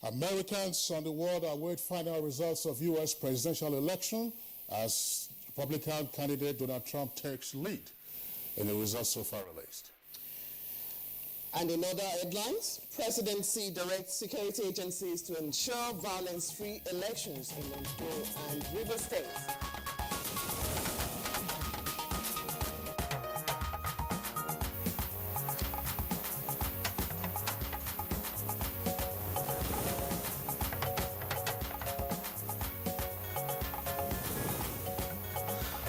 Americans and the world await final results of U.S. presidential election as Republican candidate Donald Trump takes lead in the results so far released. And in other headlines, Presidency directs security agencies to ensure violence-free elections in Ondo and River states.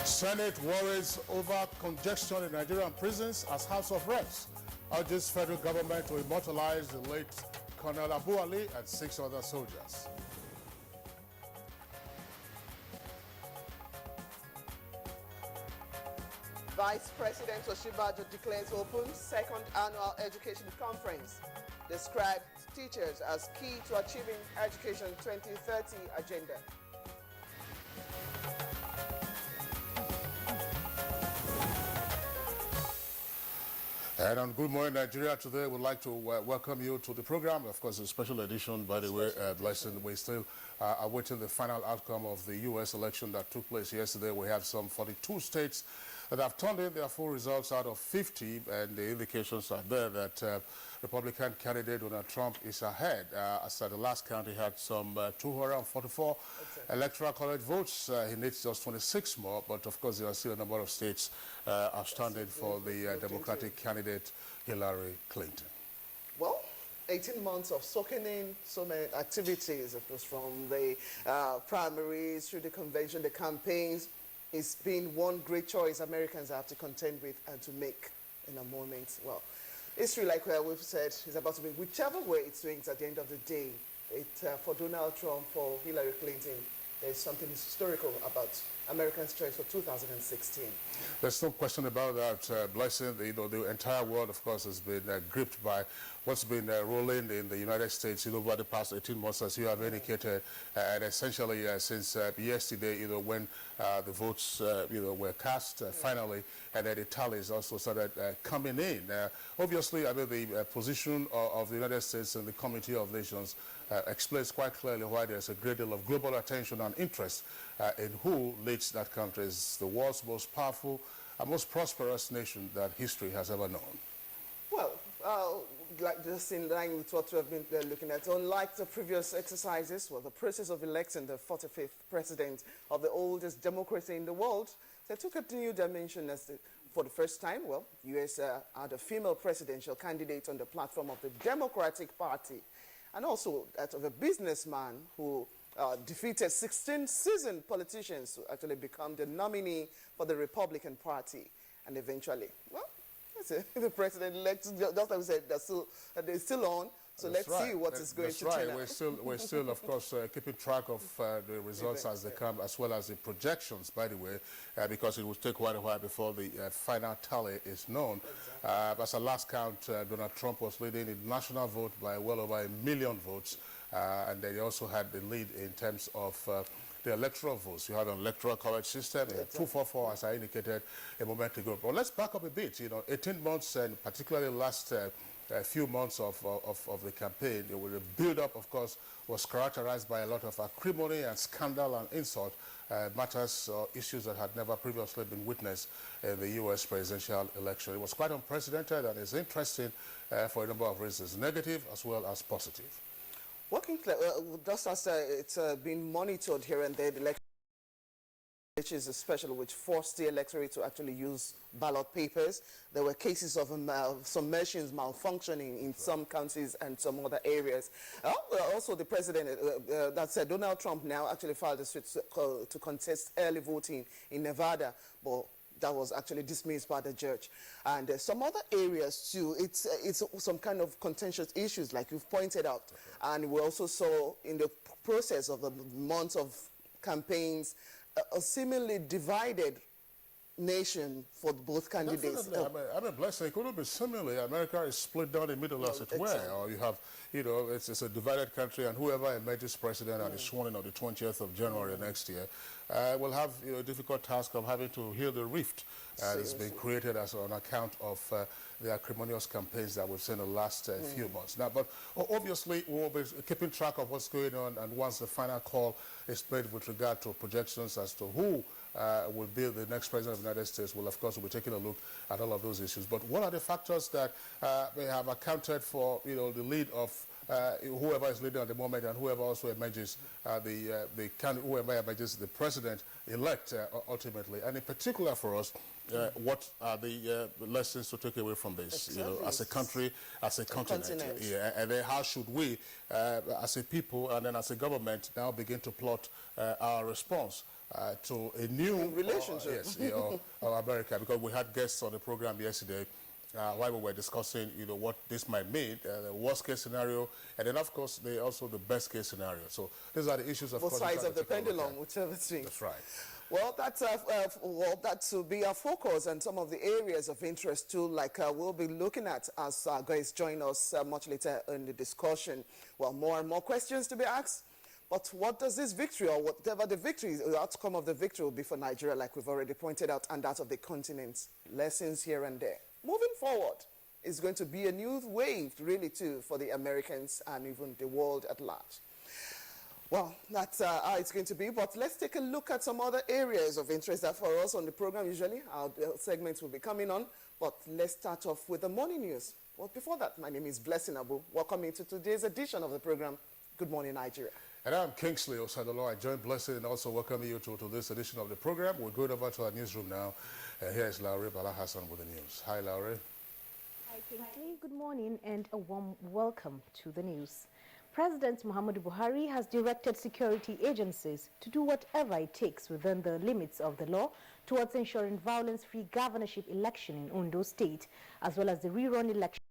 Senate worries over congestion in Nigerian prisons as House of Reps urges federal government to immortalize the late Colonel Abuja and 6 other soldiers. Vice President Oshibajo declares open second annual education conference. Described teachers as key to achieving Education 2030 agenda. And on Good Morning Nigeria today, we'd like to welcome you to the program. Of course, a special edition, by the way, Blessing. We're still awaiting the final outcome of the U.S. election that took place yesterday. We have some 42 states that have turned in their full results out of 50, and the indications are there that Republican candidate Donald Trump is ahead. As at the last count, he had some 244 electoral college votes. He needs just 26 more, but of course there are still a number of states outstanding for the Democratic candidate Hillary Clinton. Well, 18 months of soaking in so many activities, of course, from the primaries through the convention, the campaigns. It's been one great choice Americans have to contend with and to make in a moment. Well, history, like we've said, is about to be whichever way it swings at the end of the day. For Donald Trump, for Hillary Clinton, there's something historical about Americans' choice for 2016. There's no question about that, Blessing. The entire world, of course, has been gripped by what's been rolling in the United States over the past 18 months, as you have indicated, and essentially since yesterday, when the votes, were cast finally, and then the tallies also started coming in. Obviously, I mean, the position of the United States and the Committee of Nations explains quite clearly why there's a great deal of global attention and interest in who leads that country as the world's most powerful and most prosperous nation that history has ever known. Well, like just in line with what we have been looking at, unlike the previous exercises, the process of electing the 45th president of the oldest democracy in the world, they took a new dimension as for the first time, U.S. had a female presidential candidate on the platform of the Democratic Party, and also that of a businessman who defeated 16 seasoned politicians to actually become the nominee for the Republican Party. And eventually, the president-elect, just like we said, they're still on. So let's see what is going to turn out. We're still, of course, keeping track of the results as they come, as well as the projections, by the way, because it will take quite a while before the final tally is known. Exactly. As a last count, Donald Trump was leading in the national vote by well over 1 million votes, and they also had the lead in terms of the electoral votes. You had an electoral college system, 244, as I indicated a moment ago. But let's back up a bit. 18 months, and particularly last few months of the campaign, the build-up, of course, was characterized by a lot of acrimony and scandal and insult, matters or issues that had never previously been witnessed in the U.S. presidential election. It was quite unprecedented, and it's interesting for a number of reasons, negative as well as positive. Just as it's been monitored here and there, the election, which is especially which forced the electorate to actually use ballot papers. There were cases of some machines malfunctioning in some counties and some other areas. Also, the president, that said, Donald Trump now actually filed a suit to contest early voting in Nevada, but that was actually dismissed by the judge. And some other areas too, it's some kind of contentious issues like you've pointed out. Okay. And we also saw in the process of the months of campaigns, a seemingly divided nation for both candidates. Definitely. I mean, blessing, it could be similarly. America is split down the middle, as it were. Or you have, it's a divided country, and whoever emerges president and is sworn in on the 20th of January next year will have a difficult task of having to heal the rift that's been created as on account of the acrimonious campaigns that we've seen in the last few months. Now, but obviously, we'll be keeping track of what's going on, and once the final call is made with regard to projections as to who will be the next president of the United States, well, of course, we'll be taking a look at all of those issues. But what are the factors that may have accounted for, the lead of whoever is leading at the moment and whoever also emerges, whoever emerges the president-elect ultimately? And in particular for us, what are the lessons to take away from this, as a country, as a continent? Yeah, and then how should we, as a people and then as a government, now begin to plot our response to a new relationship of America? Because we had guests on the program yesterday while we were discussing, what this might mean, the worst case scenario, and then of course also the best case scenario. So these are the issues of both sides of the pendulum, whichever thing. That's right. Well, that will be our focus and some of the areas of interest too, like we'll be looking at as guys join us much later in the discussion. Well, more and more questions to be asked. But what does this victory, or whatever the victory, the outcome of the victory will be for Nigeria, like we've already pointed out, and that of the continent? Lessons here and there. Moving forward is going to be a new wave, really, too, for the Americans and even the world at large. Well, that's how it's going to be, but let's take a look at some other areas of interest that for us on the program usually, our segments will be coming on, but let's start off with the morning news. Well, before that, my name is Blessing Abu. Welcome into today's edition of the program, Good Morning Nigeria. And I'm Kingsley Osadolo. I join Blessing and also welcome you to this edition of the program. We're going over to our newsroom now. Here is Laure Bala Hassan with the news. Hi, Laure. Hi, Kingsley. Good morning and a warm welcome to the news. President Muhammadu Buhari has directed security agencies to do whatever it takes within the limits of the law towards ensuring violence-free governorship election in Ondo State, as well as the rerun election.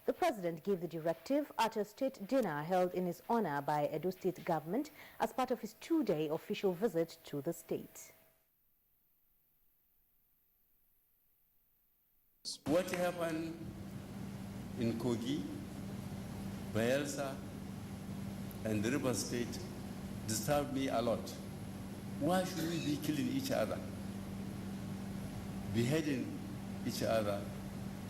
The president gave the directive at a state dinner held in his honor by Edo State government as part of his two-day official visit to the state. What happened in Kogi, Bayelsa, and the River State disturbed me a lot. Why should we be killing each other, beheading each other,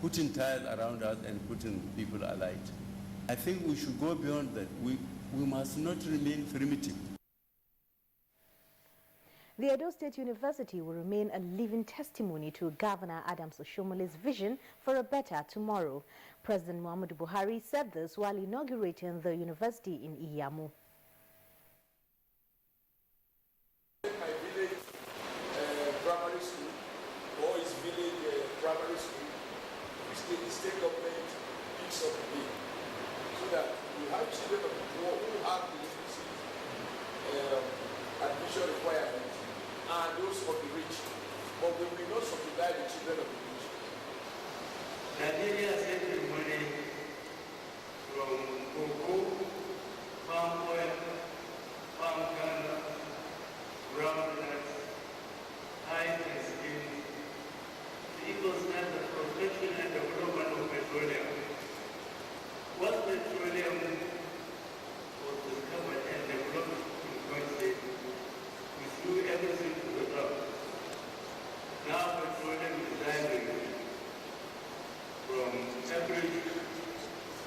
putting tires around us and putting people alight? I think we should go beyond that. We must not remain primitive. The Edo State University will remain a living testimony to Governor Adams Oshomole's vision for a better tomorrow. President Muhammadu Buhari said this while inaugurating the university in Iyamu. My village primary school, or his village primary school, the state government picks up the bill, so that we have children of the poor who have the admission requirements, and those of the rich, but we will not subsidize the children of the rich. Nigeria is getting money from cocoa, palm oil, palm kernel, groundnuts, hide and skin. The equals that the protection and development of petroleum. What petroleum was discovered and developed in country, we threw everything to the top. Now petroleum is diving from average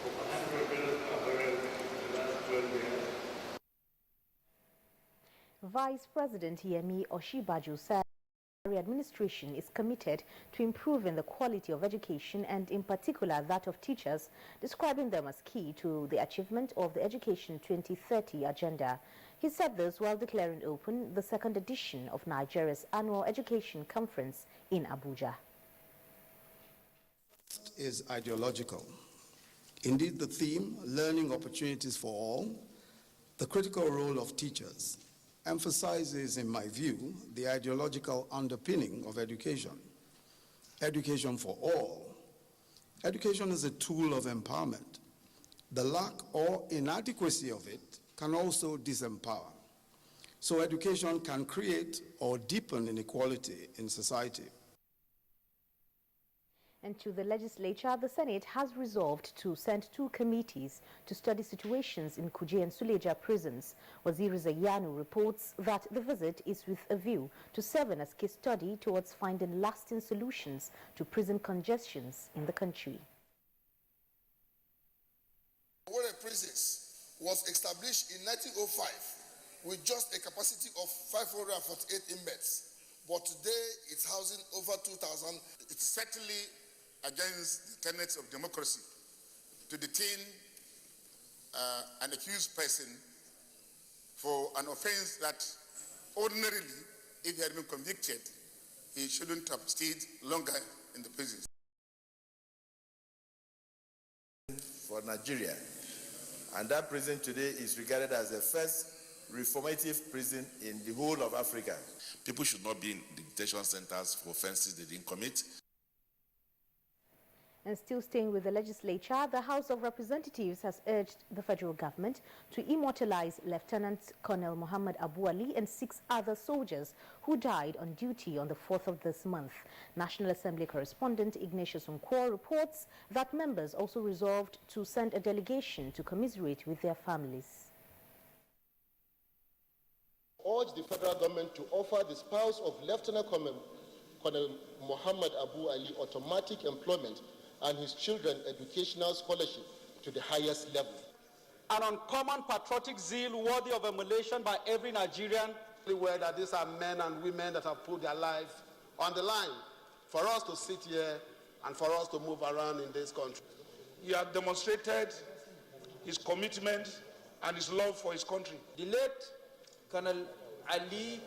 of $100 per barrel in the last 12 years. Vice President Yemi Osinbajo said the administration is committed to improving the quality of education and in particular that of teachers, describing them as key to the achievement of the Education 2030 agenda. He said this while declaring open the second edition of Nigeria's annual education conference in Abuja. Is ideological. Indeed, the theme, learning opportunities for all, the critical role of teachers, emphasizes, in my view, the ideological underpinning of education. Education for all. Education is a tool of empowerment. The lack or inadequacy of it can also disempower. so education can create or deepen inequality in society. And to the legislature, the Senate has resolved to send 2 committees to study situations in Kuje and Suleja prisons. Waziri Zayanu reports that the visit is with a view to serving as case study towards finding lasting solutions to prison congestions in the country. Warren Prisons was established in 1905 with just a capacity of 548 inmates, but today it's housing over 2,000. It's certainly against the tenets of democracy to detain an accused person for an offense that ordinarily, if he had been convicted, he shouldn't have stayed longer in the prison. For Nigeria, and that prison today is regarded as the first reformative prison in the whole of Africa. People should not be in detention centers for offenses they didn't commit. And still staying with the legislature, the House of Representatives has urged the federal government to immortalize Lieutenant Colonel Muhammad Abu Ali and 6 other soldiers who died on duty on the 4th of this month. National Assembly correspondent Ignatius Nkwo reports that members also resolved to send a delegation to commiserate with their families. Urge the federal government to offer the spouse of Lieutenant Colonel Muhammad Abu Ali automatic employment and his children educational scholarship to the highest level. An uncommon patriotic zeal worthy of emulation by every Nigerian. Aware that these are men and women that have put their lives on the line for us to sit here and for us to move around in this country. He has demonstrated his commitment and his love for his country. The late Colonel Ali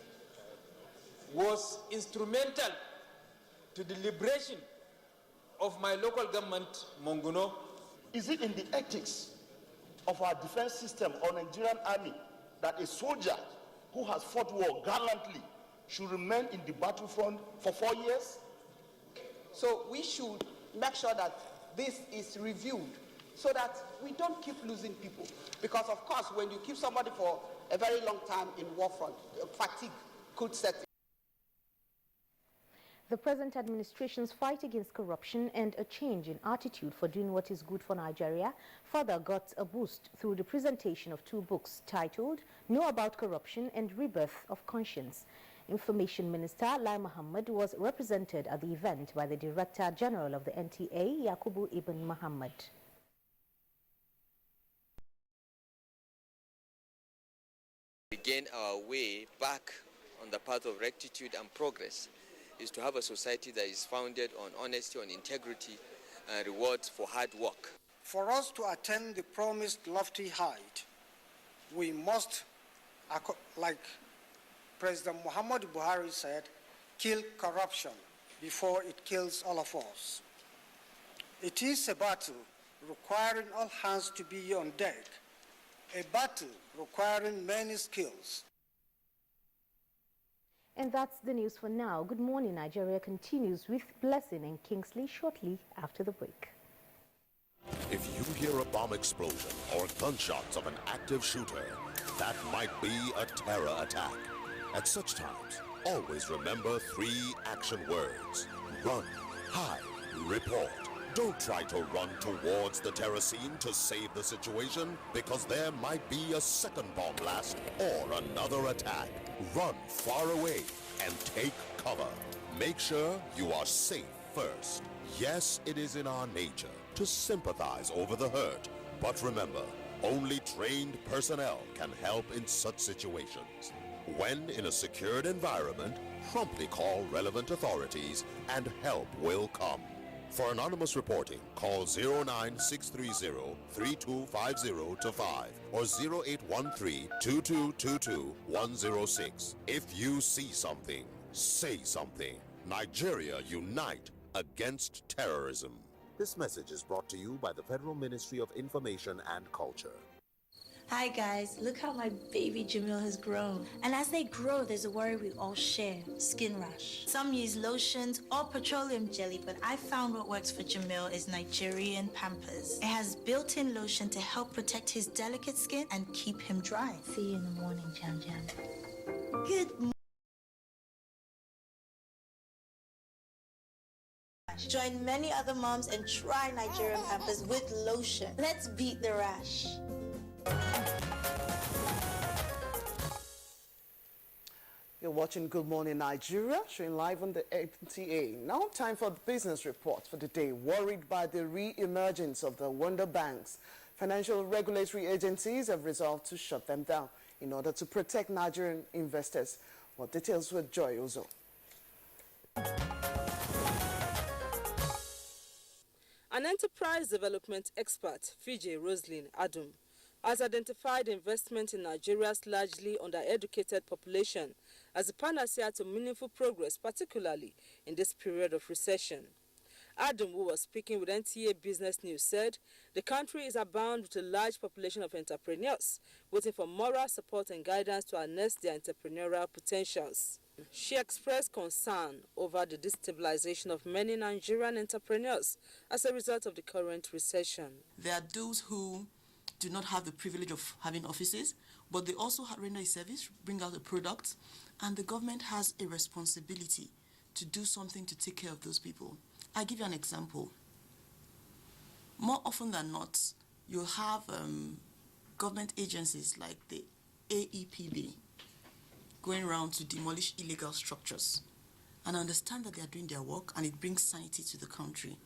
was instrumental to the liberation of my local government, Monguno. Is it in the ethics of our defense system or Nigerian army that a soldier who has fought war gallantly should remain in the battlefront for 4 years? So we should make sure that this is reviewed so that we don't keep losing people. Because of course, when you keep somebody for a very long time in war front, fatigue could set in. The present administration's fight against corruption and a change in attitude for doing what is good for Nigeria further got a boost through the presentation of 2 books titled Know About Corruption and Rebirth of Conscience. Information Minister Lai Mohammed was represented at the event by the Director General of the NTA, Yakubu Ibn Muhammad. Begin our way back on the path of rectitude and progress is to have a society that is founded on honesty, on integrity, and rewards for hard work. For us to attain the promised lofty height, we must, like President Muhammad Buhari said, kill corruption before it kills all of us. It is a battle requiring all hands to be on deck, a battle requiring many skills. And that's the news for now. Good Morning Nigeria continues with Blessing and Kingsley shortly after the break. If you hear a bomb explosion or gunshots of an active shooter, that might be a terror attack. At such times, always remember 3 action words. Run, hide, report. Don't try to run towards the terror scene to save the situation, because there might be a second bomb blast or another attack. Run far away and take cover. Make sure you are safe first. Yes, it is in our nature to sympathize over the hurt, but remember, only trained personnel can help in such situations. When in a secured environment, promptly call relevant authorities and help will come. For anonymous reporting, call 09630-3250-5 or 0813-2222-106. If you see something, say something. Nigeria unite against terrorism. This message is brought to you by the Federal Ministry of Information and Culture. Hi guys, look how my baby Jamil has grown. And as they grow, there's a worry we all share, skin rash. Some use lotions or petroleum jelly, but I found what works for Jamil is Nigerian Pampers. It has built-in lotion to help protect his delicate skin and keep him dry. See you in the morning, Jam Jam. Good morning. Join many other moms and try Nigerian Pampers with lotion. Let's beat the rash. You're watching Good Morning Nigeria, showing live on the NTA. Now time for the business report for the day. Worried by the re-emergence of the wonder banks, financial regulatory agencies have resolved to shut them down in order to protect Nigerian investors. What details with Joy Ozo? An enterprise development expert, Fiji Roslyn Adum, has identified investment in Nigeria's largely undereducated population as a panacea to meaningful progress, particularly in this period of recession. Adum, who was speaking with NTA Business News, said the country is abound with a large population of entrepreneurs waiting for moral support and guidance to harness their entrepreneurial potentials. She expressed concern over the destabilization of many Nigerian entrepreneurs as a result of the current recession. There are those who do not have the privilege of having offices, but they also render a service, bring out a product, and the government has a responsibility to do something to take care of those people. I'll give you an example. More often than not, you'll have government agencies like the AEPB going around to demolish illegal structures. And I understand that they are doing their work and it brings sanity to the country.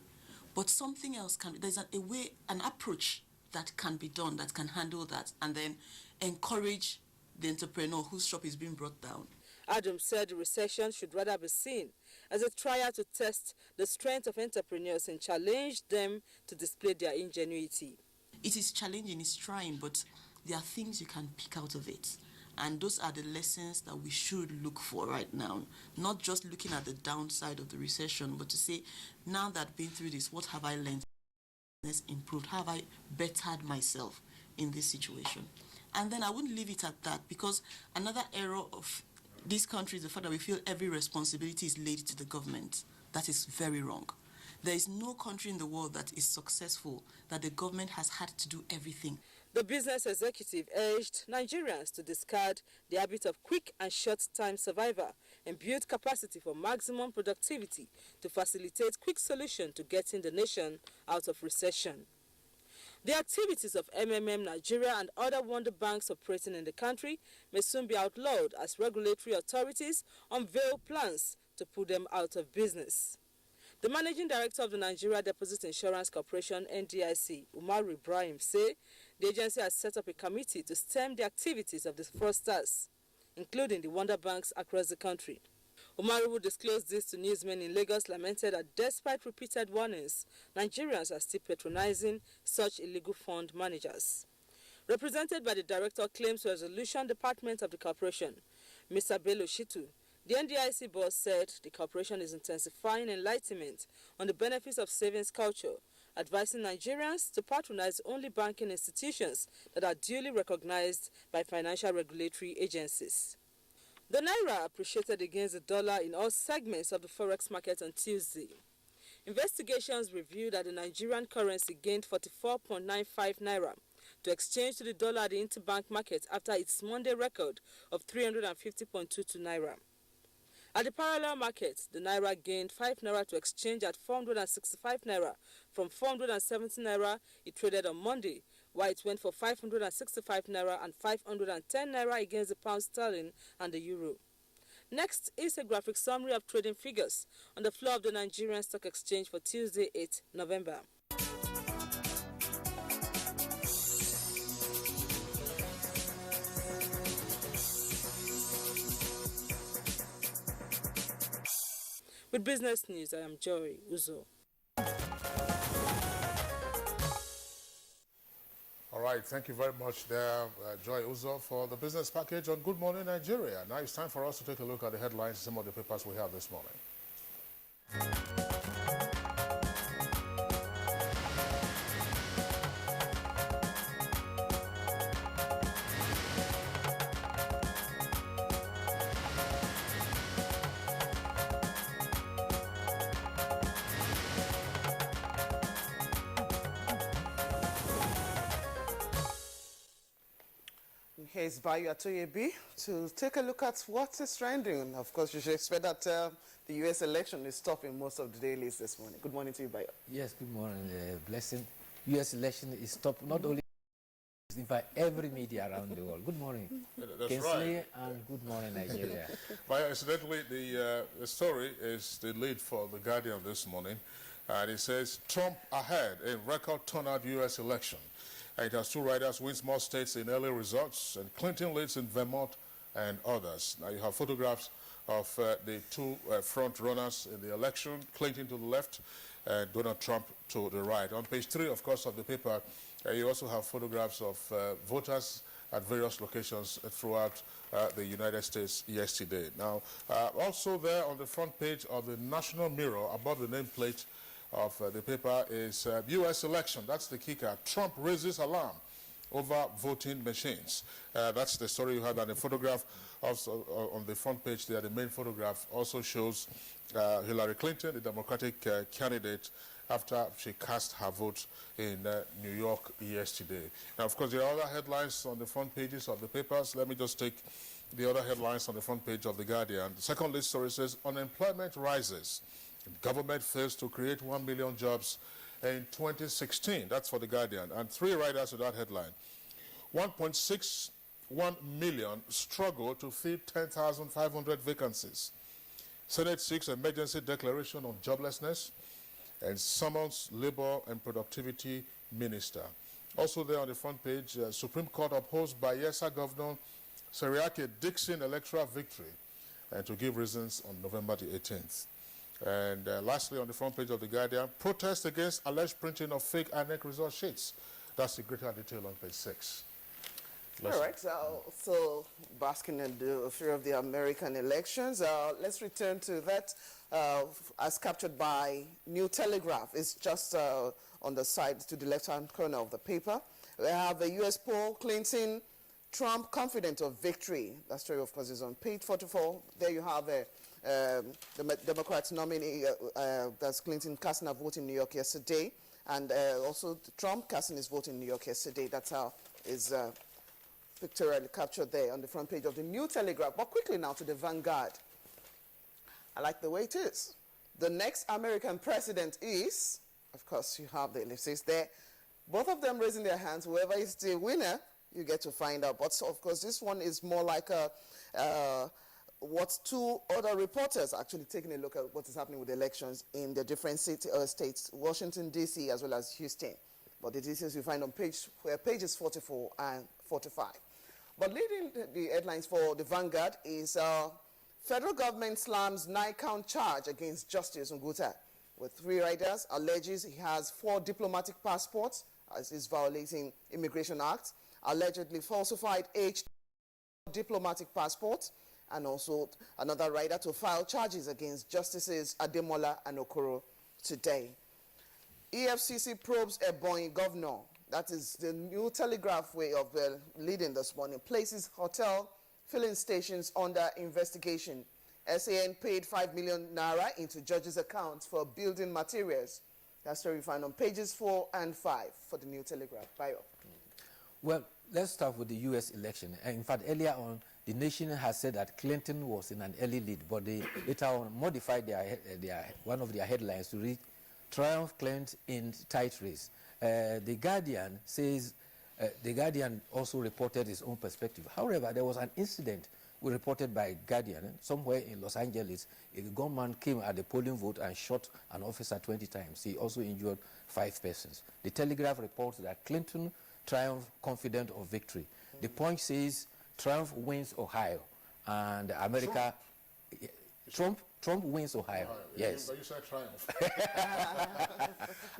But something else can be, there's a way, an approach that can be done that can handle that and then encourage the entrepreneur whose shop is being brought down. Adams said the recession should rather be seen as a trial to test the strength of entrepreneurs and challenge them to display their ingenuity. It is challenging, it's trying, but there are things you can pick out of it. And those are the lessons that we should look for right now. Not just looking at the downside of the recession, but to say, now that I've been through this, what have I learned? Improved? How have I bettered myself in this situation? And then I wouldn't leave it at that, because another error of this country is the fact that we feel every responsibility is laid to the government. That is very wrong. There is no country in the world that is successful that the government has had to do everything. The business executive urged Nigerians to discard the habit of quick and short-time survival and build capacity for maximum productivity to facilitate quick solutions to getting the nation out of recession. The activities of MMM Nigeria and other wonder banks operating in the country may soon be outlawed as regulatory authorities unveil plans to put them out of business. The managing director of the Nigeria Deposit Insurance Corporation, NDIC, Umar Ibrahim, say the agency has set up a committee to stem the activities of the fraudsters, including the wonder banks across the country. Umaru, who disclosed this to newsmen in Lagos, lamented that despite repeated warnings, Nigerians are still patronizing such illegal fund managers. Represented by the Director of Claims Resolution Department of the corporation, Mr. Bello Shitu, the NDIC boss said the corporation is intensifying enlightenment on the benefits of savings culture, advising Nigerians to patronize only banking institutions that are duly recognized by financial regulatory agencies. The Naira appreciated against the dollar in all segments of the forex market on Tuesday. Investigations revealed that the Nigerian currency gained 44.95 Naira to exchange to the dollar at the interbank market after its Monday record of 350.22 Naira. At the parallel market, the Naira gained 5 Naira to exchange at 465 Naira from 470 Naira it traded on Monday, while it went for 565 Naira and 510 Naira against the pound sterling and the euro. Next is a graphic summary of trading figures on the floor of the Nigerian Stock Exchange for Tuesday, 8 November. With business news, I am Joy Uzo. All right, thank you very much there, Joy Uzo, for the business package on Good Morning Nigeria. Now it's time for us to take a look at the headlines, some of the papers we have this morning. case Bayo Atoyebi to take a look at what is trending. Of course, you should expect that the U.S. election is topping most of the dailies this morning. Good morning to you, Bayo. Yes, good morning. Blessing. U.S. election is top not only in fact every media around the world. Good morning, That's Kinsley, right. and good morning, Nigeria. Bayo, incidentally, the story is the lead for The Guardian this morning. And it says, Trump ahead in record turnout U.S. election. And it has two riders, wins more states in early results, and Clinton leads in Vermont and others. Now you have photographs of the two front runners in the election, Clinton to the left and Donald Trump to the right. On page 3, of course, of the paper, you also have photographs of voters at various locations throughout the United States yesterday. Now, also there on the front page of the National Mirror, above the nameplate of the paper, is U.S. election. That's the kicker. Trump raises alarm over voting machines. That's the story you have, and the photograph also on the front page there, the main photograph also shows Hillary Clinton, the Democratic candidate, after she cast her vote in New York yesterday. Now, of course, there are other headlines on the front pages of the papers. Let me just take the other headlines on the front page of The Guardian. The second list story says, unemployment rises. Government fails to create 1 million jobs in 2016. That's for The Guardian. And 3 writers to that headline. 1.61 million struggle to fill 10,500 vacancies. Senate seeks emergency declaration on joblessness and summons Labor and Productivity Minister. Also there on the front page, Supreme Court upholds Bayelsa Governor Seriake Dixon electoral victory, and to give reasons on November the 18th. And lastly, on the front page of The Guardian, protest against alleged printing of fake INEC result sheets. That's the greater detail on page 6. All right, so basking in the fear of the American elections, let's return to that as captured by New Telegraph. It's just on the side to the left-hand corner of the paper. We have the U.S. poll, Clinton, Trump confident of victory. That story, of course, is on page 44. There you have the Democrats nominee, that's Clinton, casting a vote in New York yesterday, and also Trump casting his vote in New York yesterday. That's how is pictorially captured there on the front page of the New Telegraph. But quickly now to the Vanguard. I like the way it is. The next American president is, of course, you have the ellipsis there. Both of them raising their hands. Whoever is the winner, you get to find out. But of course, this one is more like what 2 other reporters actually taking a look at what is happening with the elections in the different states, Washington, D.C., as well as Houston. But the details you find on pages 44 and 45. But leading the headlines for the Vanguard is federal government slams 9-count charge against Justice Nguta. With 3 writers, alleges he has 4 diplomatic passports, as is violating Immigration Act, allegedly falsified aged diplomatic passports, and also another writer to file charges against Justices Ademola and Okoro today. EFCC probes Ebonyi governor. That is the New Telegraph way of leading this morning. Places hotel filling stations under investigation. SAN paid 5 million naira into judges' accounts for building materials. That's story you find on pages 4 and 5 for the New Telegraph. Bayo. Well, let's start with the U.S. election. In fact, earlier on, the nation has said that Clinton was in an early lead, but they later on modified one of their headlines to read, Triumph Clinton in tight race. The Guardian says, the Guardian also reported his own perspective. However, there was an incident reported by Guardian somewhere in Los Angeles. A gunman came at the polling vote and shot an officer 20 times. He also injured 5 persons. The Telegraph reports that Clinton triumphed confident of victory. The Punch says Trump wins Ohio, and America. Trump wins Ohio. Yes. But you said triumph.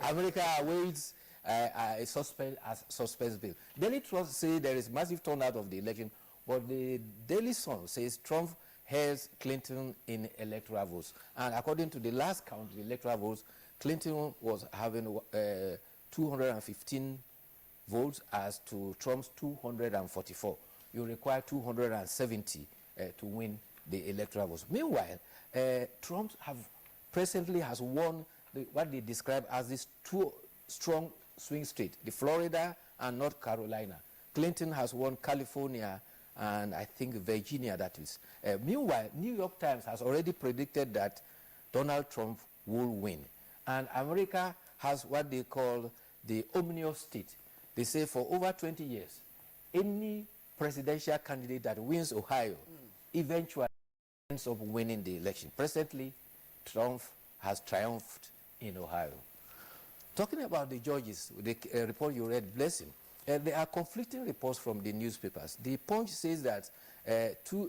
America awaits a suspect bill. Daily Trust say there is massive turnout of the election, but the Daily Sun says Trump has Clinton in electoral votes. And according to the last count, the electoral votes, Clinton was having 215 votes as to Trump's 244. You require 270 to win the electoral votes. Meanwhile, Trump presently has won what they describe as these 2 strong swing states, the Florida and North Carolina. Clinton has won California and I think Virginia, that is. Meanwhile, New York Times has already predicted that Donald Trump will win. And America has what they call the omnious state. They say for over 20 years, any presidential candidate that wins Ohio eventually ends up winning the election. Presently, Trump has triumphed in Ohio. Talking about the judges, the report you read, Blessing, there are conflicting reports from the newspapers. The Punch says that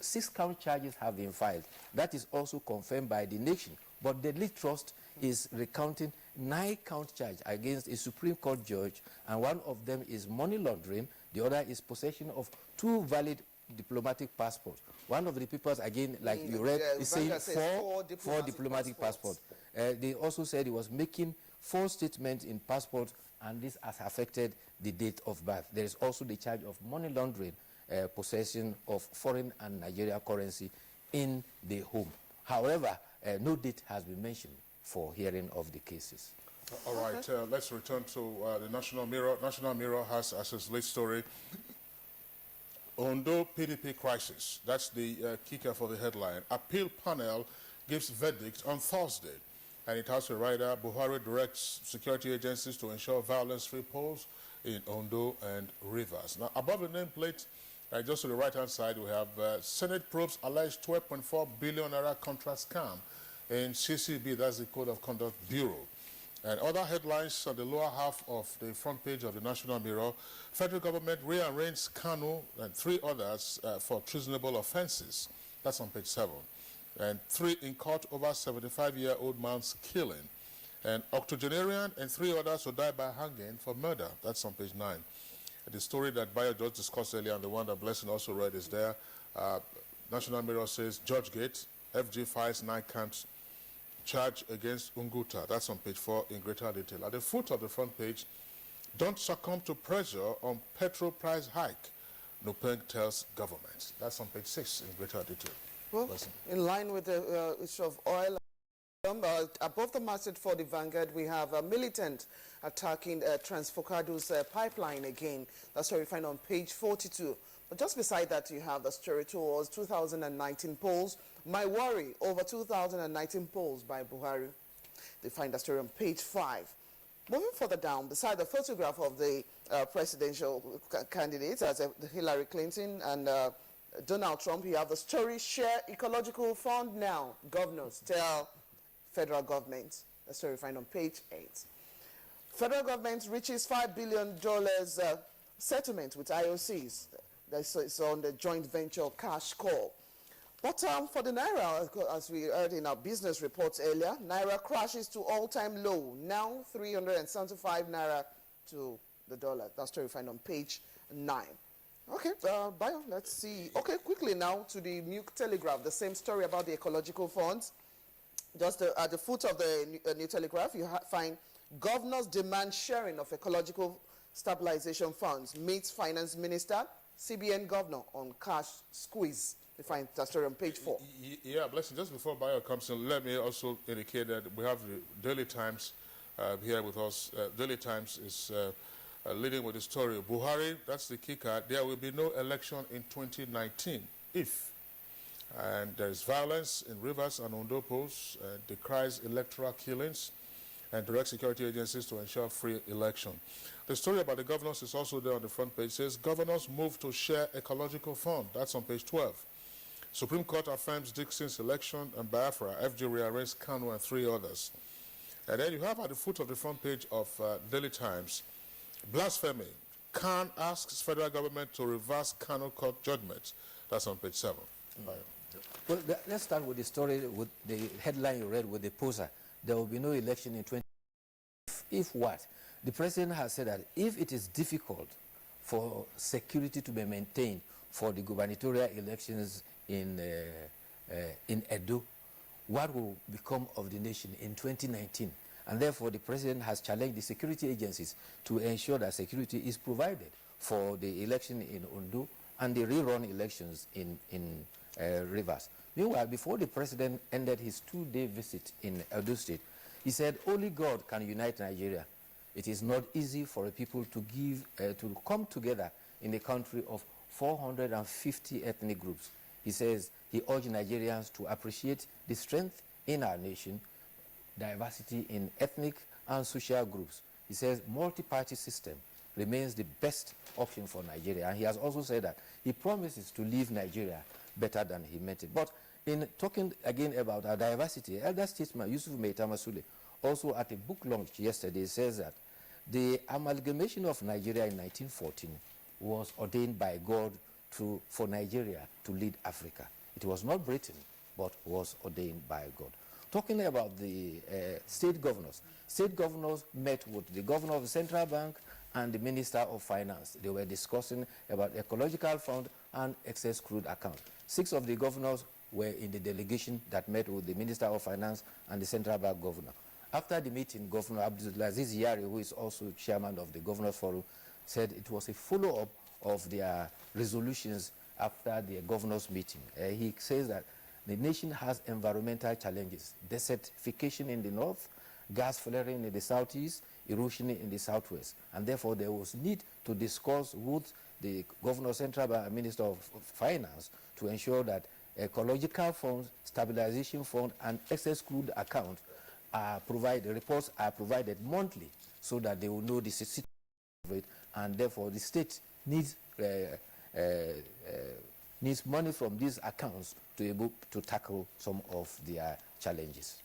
6 count charges have been filed. That is also confirmed by the Nation. But the lead trust is recounting 9 count charge against a Supreme Court judge, and one of them is money laundering. The other is possession of 2 valid diplomatic passports. One of the papers, again, like you read, is saying 4 diplomatic passports. They also said he was making false statements in passports, and this has affected the date of birth. There is also the charge of money laundering, possession of foreign and Nigerian currency in the home. However, no date has been mentioned for hearing of the cases. All right, let's return to the National Mirror. National Mirror has as its lead story, Ondo PDP crisis. That's the kicker for the headline. Appeal panel gives verdict on Thursday. And it has a writer, Buhari directs security agencies to ensure violence-free polls in Ondo and Rivers. Now, above the nameplate, just to the right-hand side, we have Senate probes alleged 12.4 billion naira contract scam in CCB, that's the Code of Conduct Bureau. And other headlines on the lower half of the front page of the National Mirror, federal government rearranged Kanu and 3 others for treasonable offenses. That's on page 7. And 3 in court over 75-year-old man's killing. And octogenarian and 3 others who died by hanging for murder. That's on page 9. The story that Bayo just discussed earlier and the one that Blessing also read is there. National Mirror says, Judge Gate, FG files 9 counts charge against Unguta. That's on page 4 in greater detail. At the foot of the front page, don't succumb to pressure on petrol price hike, Nupeng tells government. That's on page 6 in greater detail. Well, in line with the issue of oil, above the masthead for the Vanguard, we have a militant attacking Transfocado's pipeline again. That's what we find on page 42. But just beside that, you have the story towards 2019 polls. My worry over 2019 polls by Buhari. They find the story on page 5. Moving further down, beside the photograph of the presidential candidates as Hillary Clinton and Donald Trump, you have the story, share ecological fund now. Governors tell federal government. The story we find on page 8. Federal government reaches $5 billion settlement with IOCs. That's on the joint venture cash call. But for the Naira, as we heard in our business reports earlier, Naira crashes to all-time low. Now 375 Naira to the dollar. That story we find on page 9. Okay, Bayo, let's see. Okay, quickly now to the New Telegraph, the same story about the ecological funds. Just at the foot of the New Telegraph, you find governors demand sharing of ecological stabilization funds. Meets finance minister, CBN governor on cash squeeze. You find that story on page 4. Yeah, Blessing, just before Bayo comes in, let me also indicate that we have the Daily Times here with us. Daily Times is leading with the story. Buhari, that's the kicker, there will be no election in 2019 if. And there is violence in Rivers and Ondo polls, decries electoral killings, and direct security agencies to ensure free election. The story about the governors is also there on the front page. It says, governors move to share ecological fund. That's on page 12. Supreme Court affirms Dixon's election and Biafra. FG rearranges Kanu and 3 others. And then you have at the foot of the front page of Daily Times, blasphemy. Khan asks federal government to reverse Kanu court judgment. That's on page 7. Well, let's start with the story, with the headline you read with the poster. There will be no election in 2020. If what? The president has said that if it is difficult for security to be maintained for the gubernatorial elections in Edo, what will become of the nation in 2019? And therefore, the president has challenged the security agencies to ensure that security is provided for the election in Ondo and the rerun elections in Rivers. Meanwhile, before the president ended his 2-day visit in Edo State, he said, only God can unite Nigeria. It is not easy for a people to come together in a country of 450 ethnic groups. He says he urged Nigerians to appreciate the strength in our nation, diversity in ethnic and social groups. He says multi-party system remains the best option for Nigeria. And he has also said that he promises to leave Nigeria better than he meant it. But in talking again about our diversity, elder statesman Yusuf Maitama also at a book launch yesterday says that the amalgamation of Nigeria in 1914 was ordained by God for Nigeria to lead Africa. It was not Britain, but was ordained by God. Talking about the state governors met with the governor of the central bank and the minister of finance. They were discussing about ecological fund and excess crude account. 6 of the governors were in the delegation that met with the minister of finance and the central bank governor. After the meeting, Governor Abdulaziz Yari, who is also chairman of the Governors Forum, said it was a follow-up of their resolutions after the governors' meeting. He says that the nation has environmental challenges, desertification in the north, gas flaring in the southeast, erosion in the southwest, and therefore there was need to discuss with the Governor Central Bank and Minister of Finance to ensure that ecological funds, stabilization fund, and excess crude account are provided, reports are provided monthly so that they will know the situation of it, and therefore the state needs money from these accounts to be able to tackle some of their challenges.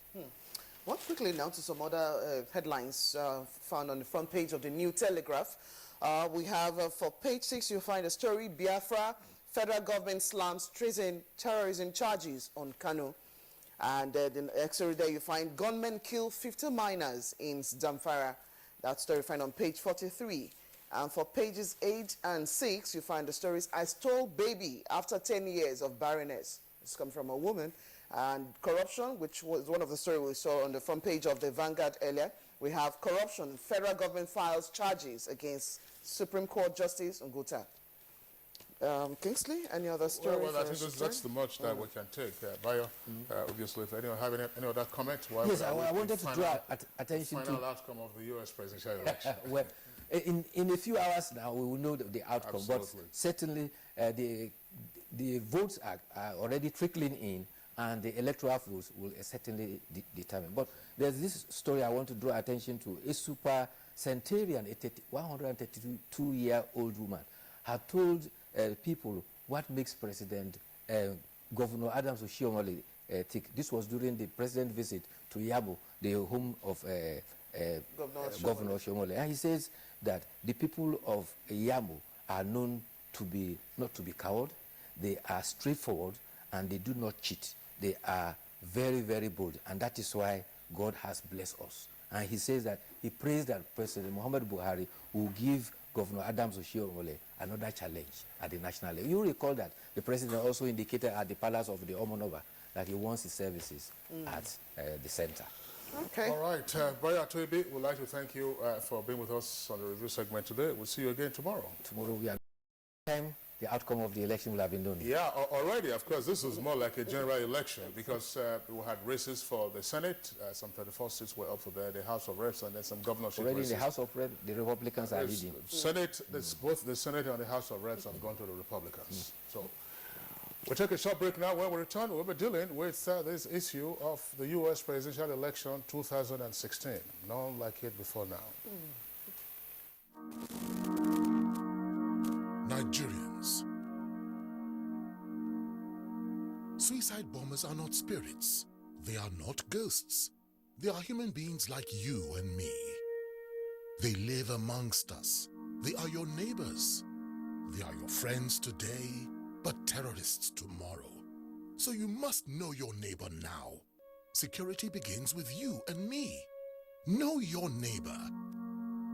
Well, quickly now to some other headlines found on the front page of the New Telegraph. We have for page 6, you'll find a story, Biafra, federal government slams treason terrorism charges on Kano. And the next story there, you find gunmen kill 50 miners in Zamfara. That story you find on page 43. And for pages 8 and 6, you find the stories, I stole baby after 10 years of barrenness. It's come from a woman. And corruption, which was one of the stories we saw on the front page of the Vanguard earlier. We have corruption. Federal government files charges against Supreme Court Justice Nguta. Kingsley, any other story? Well, I think that's the much that we can take. Bayo, obviously, if anyone have any other comment? Yes, I wanted to draw attention to the final outcome of the U.S. presidential election. Well, in a few hours now, we will know the outcome. Absolutely. But certainly, the votes are already trickling in, and the electoral votes will certainly determine. But there's this story I want to draw attention to. A super centenarian, a 132-year-old woman, had told people what makes Governor Adams Oshiomhole tick. This was during the president's visit to Yabo, the home of Governor Oshiomhole. And he says that the people of Yabo are known to be not to be coward. They are straightforward and they do not cheat. They are very, very bold, and that is why God has blessed us. And he says that he prays that President Muhammadu Buhari will give Governor Adams Oshiomhole another challenge at the national level. You recall that the president also indicated at the palace of the Omonova that he wants his services at the center. Okay. All right. Bayo Atoibe, we'd like to thank you for being with us on the review segment today. We'll see you again tomorrow. Tomorrow we are time. The outcome of the election will have been known. Yeah, already, of course. This was more like a general election because we had races for the Senate. Some 34 seats were up for the House of Reps, and then some governorship already races. In the House of Reps, the Republicans are leading. Senate, both the Senate and the House of Reps have gone to the Republicans. So we'll take a short break now. When we return, we'll be dealing with this issue of the U.S. presidential election 2016. None like it before now. Nigerians. Suicide bombers are not spirits. They are not ghosts. They are human beings like you and me. They live amongst us. They are your neighbors. They are your friends today, but terrorists tomorrow. So you must know your neighbor now. Security begins with you and me. Know your neighbor.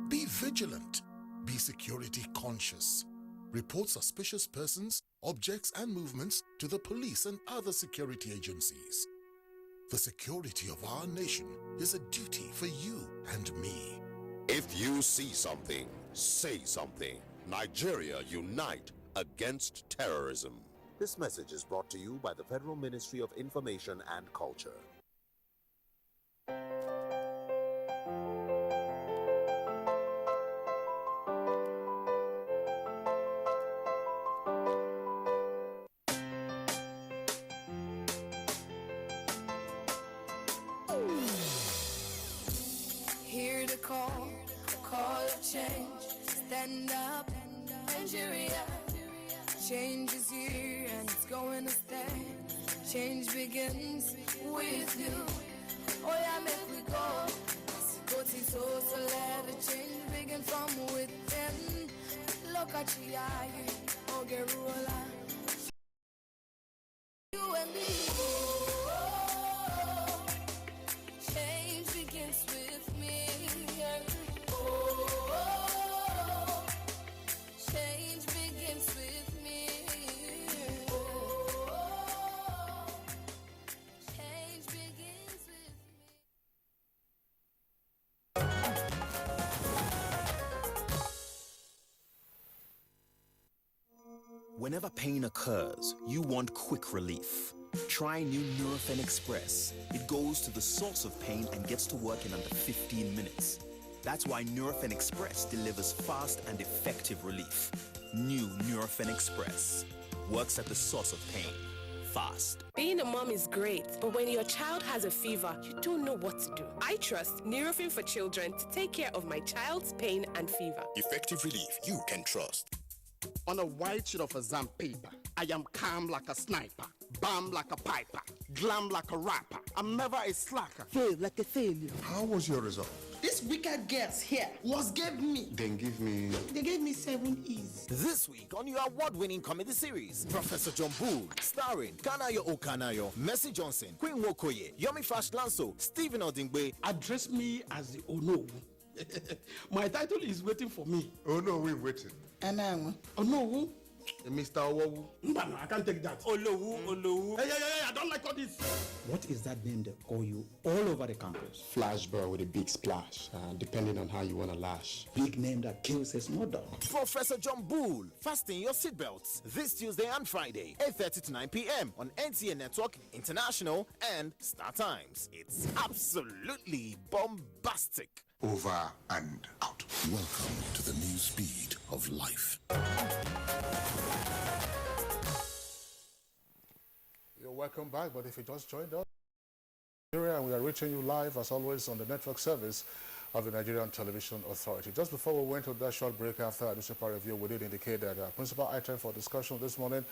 Be vigilant. Be security conscious. Report suspicious persons, objects, and movements to the police and other security agencies. The security of our nation is a duty for you and me. If you see something, say something. Nigeria, unite against terrorism. This message is brought to you by the Federal Ministry of Information and Culture. for change. Stand up, Nigeria. Change is here and it's going to stay. Change begins with you. Oh yeah, make we go. Go to so let the change begin from within. Look at you, oh get roller. You and me. Change begins with me. Change begins with me. Change begins with Whenever pain occurs, you want quick relief. Try new Nurofen Express. It goes to the source of pain and gets to work in under 15 minutes. That's why Nurofen Express delivers fast and effective relief. New Nurofen Express works at the source of pain. Fast. Being a mom is great, but when your child has a fever, you don't know what to do. I trust Nurofen for Children to take care of my child's pain and fever. Effective relief you can trust. On a white sheet of exam paper, I am calm like a sniper, bam like a piper, glam like a rapper. I'm never a slacker. Fail like a failure. How was your result? This wicked girls here was gave me. Then give me... They gave me 7 E's. This week on your award-winning comedy series, Professor John Bull, starring Kanayo Okanayo, Mercy Johnson, Queen Wokoye, Yomi Fash Lanso, Stephen Odingbe. Address me as the Ono. My title is waiting for me. Oh no, we're waiting. Anawa. Ono. Mr. Owowu. No, I can't take that. Olowu. Hey, I don't like all this. What is that name they call you all over the campus? Flashbird with a big splash, depending on how you want to lash. Big name that kills a small dog. Professor John Bull, fasten your seatbelts this Tuesday and Friday, 8:30 to 9 p.m. on NTA Network, International, and Star Times. It's absolutely bombastic. Over and out. Welcome to the new speed of life. You're welcome back, but if you just joined us, and we are reaching you live, as always, on the network service of the Nigerian Television Authority. Just before we went to that short break after our newspaper review, we did indicate that our principal item for discussion this morning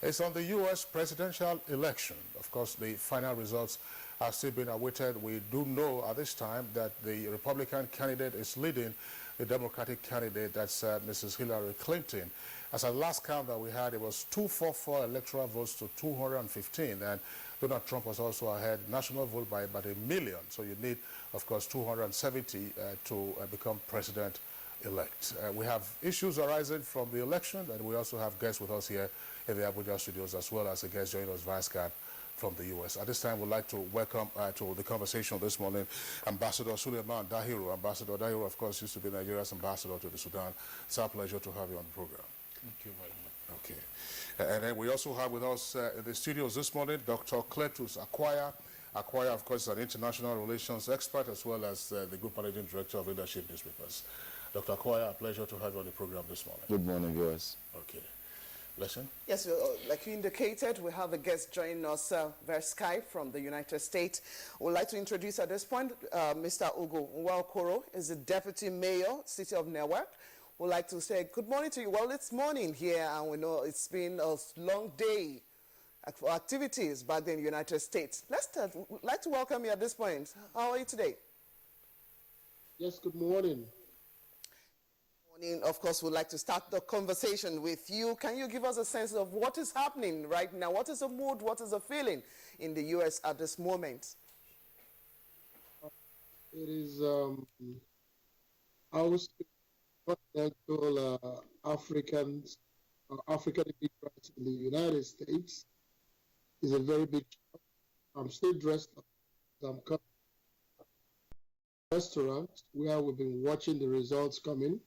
is on the U.S. presidential election. Of course, the final results are still being awaited. We do know at this time that the Republican candidate is leading the Democratic candidate, that's Mrs. Hillary Clinton. As a last count that we had, it was 244 electoral votes to 215, and Donald Trump was also ahead national vote by about 1 million. So you need, of course, 270 to become president-elect. We have issues arising from the election, and we also have guests with us here in the Abuja studios, as well as a guest joining us via Skype from the U.S. At this time, we'd like to welcome to the conversation this morning Ambassador Suleiman Dahiru. Ambassador Dahiru, of course, used to be Nigeria's ambassador to the Sudan. It's our pleasure to have you on the program. Thank you very much. Okay. And then we also have with us in the studios this morning Dr. Cletus Akwaya. Akwaya, of course, is an international relations expert as well as the Group Managing Director of Leadership Newspapers. Dr. Akwaya, a pleasure to have you on the program this morning. Good morning, viewers. Okay. Lesson? Yes, like you indicated, we have a guest joining us via Skype from the United States. We'd like to introduce at this point Mr. Ugo Nwakoro, is the Deputy Mayor, City of Newark. We'd like to say good morning to you. Well, it's morning here, and we know it's been a long day for activities back in the United States. We'd like to welcome you at this point. How are you today? Yes, good morning. Of course, we'd like to start the conversation with you. Can you give us a sense of what is happening right now? What is the mood? What is the feeling in the U.S. at this moment? It is, I was continental African immigrants in the United States is a very big shock. I'm still dressed up. I'm coming to the restaurant where we've been watching the results coming.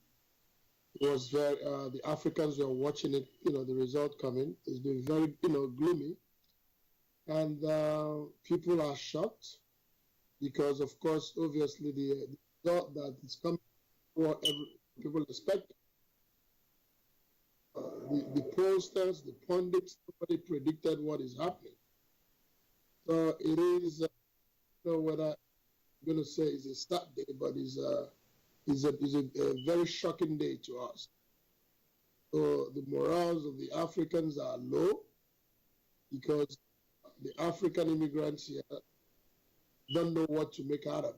It was very, the Africans were watching it, the result coming. It's been very, gloomy. And people are shocked because, of course, obviously the result that is coming, people expect. The pollsters, the pundits, nobody predicted what is happening. So it is, whether I'm going to say it's a start day, but it's is a very shocking day to us. So the morals of the Africans are low because the African immigrants here don't know what to make out of it.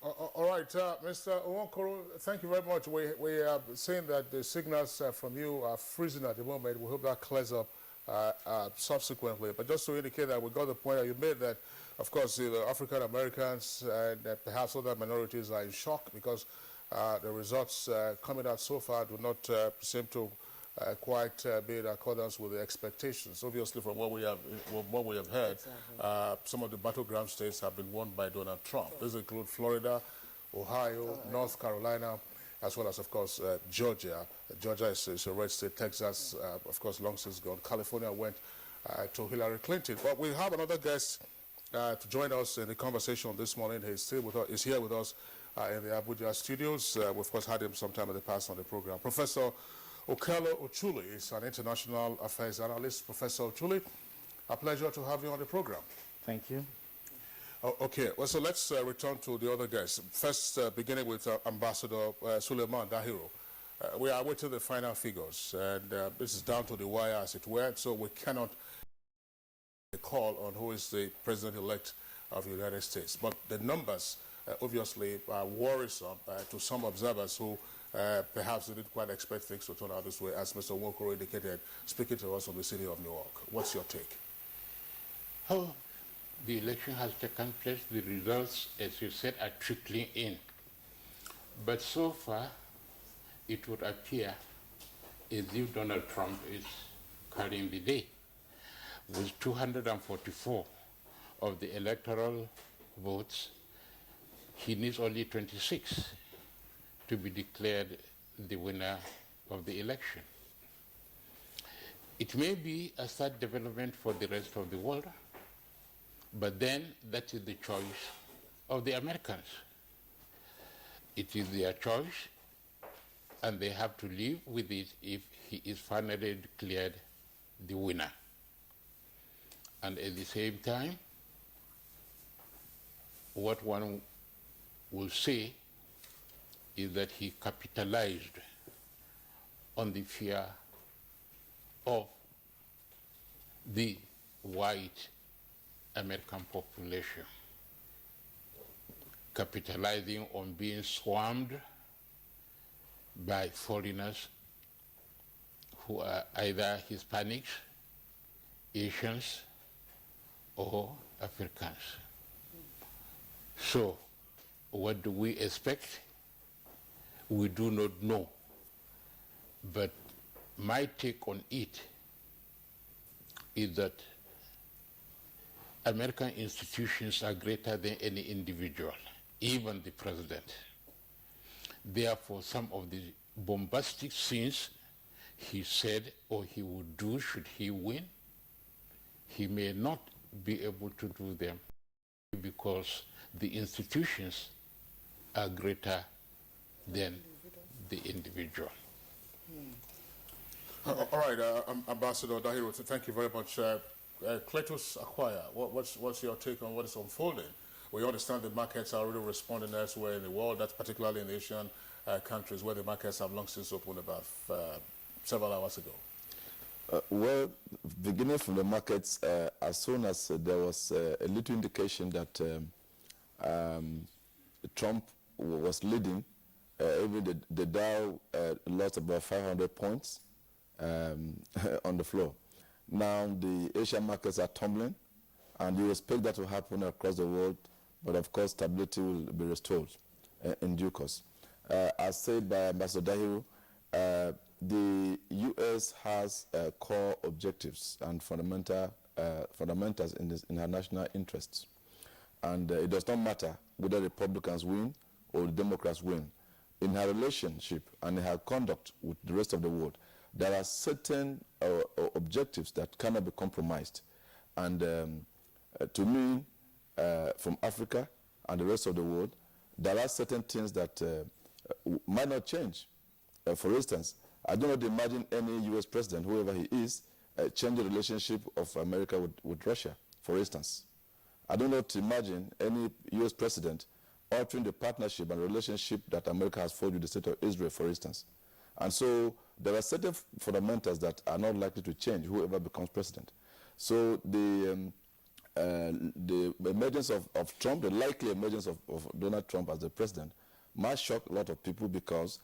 All right, Mr. Nwankoro, thank you very much. We are seeing that the signals from you are freezing at the moment. We hope that clears up subsequently. But just to indicate that we got the point that you made that, of course, the African Americans and perhaps other minorities are in shock because the results coming out so far do not seem to quite be in accordance with the expectations. Obviously, from what we have heard, some of the battleground states have been won by Donald Trump. These include Florida, Ohio, North Carolina, as well as, of course, Georgia. Georgia is a red state. Texas, of course, long since gone. California went to Hillary Clinton. But we have another guest to join us in the conversation this morning. He's here with us in the Abuja studios. We've, of course, had him sometime in the past on the program. Professor Okelo Ochuli is an international affairs analyst. Professor Ochuli, a pleasure to have you on the program. Thank you. Okay, well, so let's return to the other guests. First, beginning with Ambassador Suleiman Dahiru. We are awaiting the final figures, and this is down to the wire, as it were, so we cannot call on who is the president-elect of the United States. But the numbers, obviously, are worrisome to some observers who perhaps didn't quite expect things to turn out this way, as Mr. Nwankoro indicated, speaking to us from the city of New York. What's your take? How the election has taken place, the results, as you said, are trickling in. But so far, it would appear as if Donald Trump is carrying the day. With 244 of the electoral votes, he needs only 26 to be declared the winner of the election. It may be a sad development for the rest of the world, but then that is the choice of the Americans. It is their choice, and they have to live with it if he is finally declared the winner. And at the same time, what one will say is that he capitalized on the fear of the white American population, capitalizing on being swarmed by foreigners who are either Hispanics, Asians, or Africans. So, what do we expect? We do not know. But my take on it is that American institutions are greater than any individual, even the president. Therefore, some of the bombastic things he said or he would do should he win, he may not be able to do them because the institutions are greater than the individual. All right, Ambassador Dahiru, thank you very much. Cletus Acquire, what's your take on what is unfolding? We understand the markets are already responding elsewhere in the world, that's particularly in Asian countries where the markets have long since opened about several hours ago. Well, beginning from the markets, as soon as there was a little indication that Trump was leading, even the Dow lost about 500 points on the floor. Now the Asian markets are tumbling, and you expect that to happen across the world, but of course stability will be restored in due course. As said by Ambassador Dahiru, the U.S. has core objectives and fundamentals in her national interests. And it does not matter whether Republicans win or the Democrats win. In her relationship and in her conduct with the rest of the world, there are certain objectives that cannot be compromised. And to me, from Africa and the rest of the world, there are certain things that might not change. For instance, I do not imagine any U.S. president, whoever he is, change the relationship of America with Russia, for instance. I do not imagine any U.S. president altering the partnership and relationship that America has forged with the state of Israel, for instance. And so there are certain fundamentals that are not likely to change, whoever becomes president. So the emergence of Trump, the likely emergence of Donald Trump as the president, might shock a lot of people because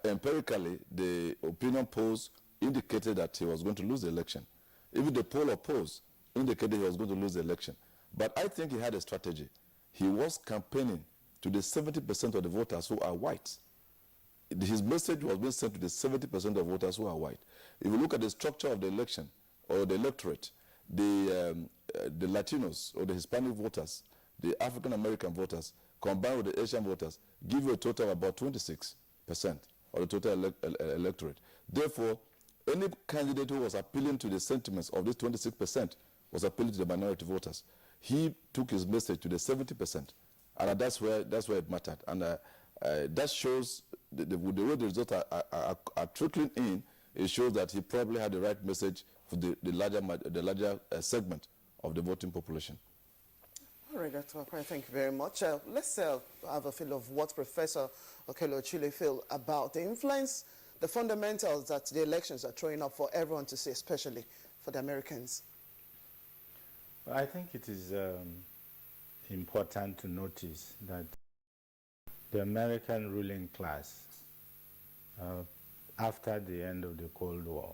empirically the opinion polls indicated that he was going to lose the election. Even the poll opposed indicated he was going to lose the election. But I think he had a strategy. He was campaigning to the 70% of the voters who are white. His message was being sent to the 70% of voters who are white. If you look at the structure of the election or the electorate, the Latinos or the Hispanic voters, the African American voters, combined with the Asian voters, give you a total of about 26% of the total electorate. Therefore, any candidate who was appealing to the sentiments of this 26% was appealing to the minority voters. He took his message to the 70%, and that's where it mattered. And that shows the way the results are trickling in. It shows that he probably had the right message for the larger segment of the voting population. All right, Dr. Akpai, thank you very much. Let's have a feel of what Professor Okelo-Chile feel about the influence, the fundamentals that the elections are throwing up for everyone to see, especially for the Americans. Well, I think it is important to notice that the American ruling class, after the end of the Cold War,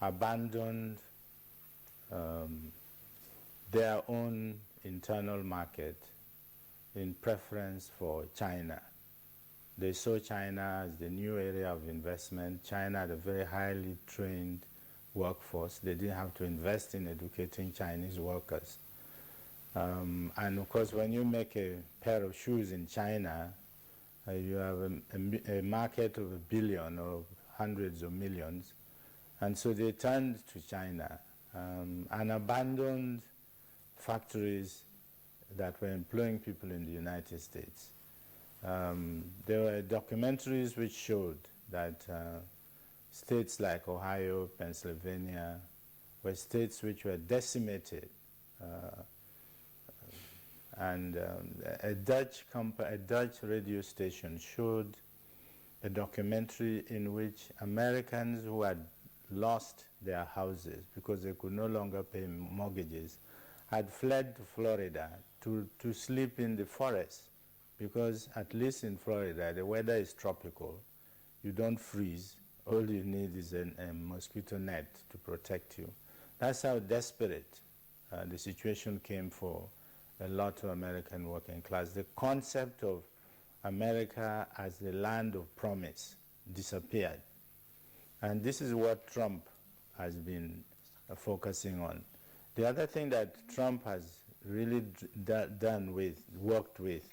abandoned their own internal market in preference for China. They saw China as the new area of investment. China had a very highly trained workforce. They didn't have to invest in educating Chinese workers. And of course, when you make a pair of shoes in China, you have a market of 1 billion or hundreds of millions. And so they turned to China and abandoned factories that were employing people in the United States. There were documentaries which showed that states like Ohio, Pennsylvania, were states which were decimated. And a Dutch radio station showed a documentary in which Americans who had lost their houses because they could no longer pay mortgages had fled to Florida to sleep in the forest, because at least in Florida the weather is tropical. You don't freeze. All you need is a mosquito net to protect you. That's how desperate the situation came for a lot of American working class. The concept of America as the land of promise disappeared. And this is what Trump has been focusing on. The other thing that Trump has really worked with,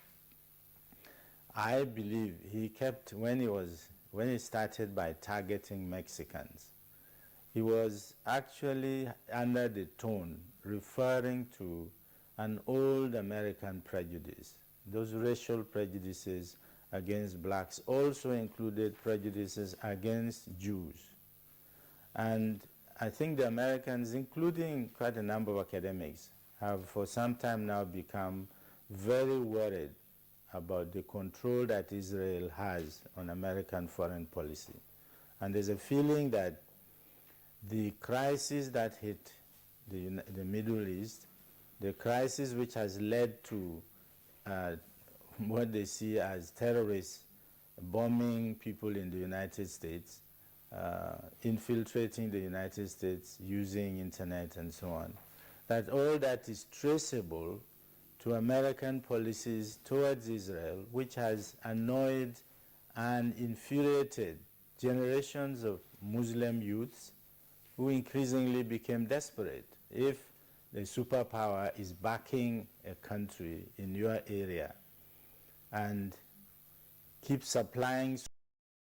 I believe he kept, when he started by targeting Mexicans, he was actually under the tone referring to an old American prejudice. Those racial prejudices against blacks also included prejudices against Jews. And I think the Americans, including quite a number of academics, have for some time now become very worried about the control that Israel has on American foreign policy. And there's a feeling that the crisis that hit the Middle East, the crisis which has led to what they see as terrorists bombing people in the United States, infiltrating the United States using internet and so on, that all that is traceable to American policies towards Israel, which has annoyed and infuriated generations of Muslim youths who increasingly became desperate. If the superpower is backing a country in your area and keep supplying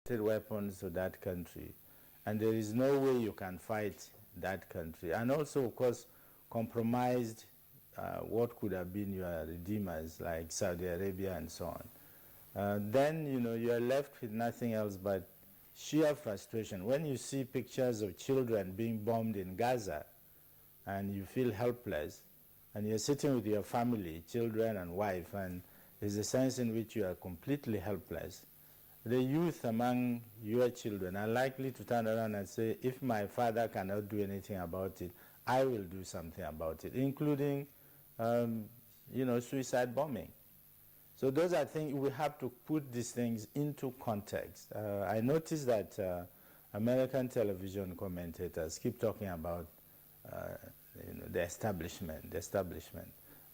weapons to that country, and there is no way you can fight that country, and also, of course, compromised what could have been your redeemers like Saudi Arabia and so on, then you are left with nothing else but sheer frustration. When you see pictures of children being bombed in Gaza and you feel helpless, and you're sitting with your family, children and wife, and there's a sense in which you are completely helpless, the youth among your children are likely to turn around and say, if my father cannot do anything about it, I will do something about it, including, suicide bombing. So those are things, we have to put these things into context. I noticed that American television commentators keep talking about the establishment.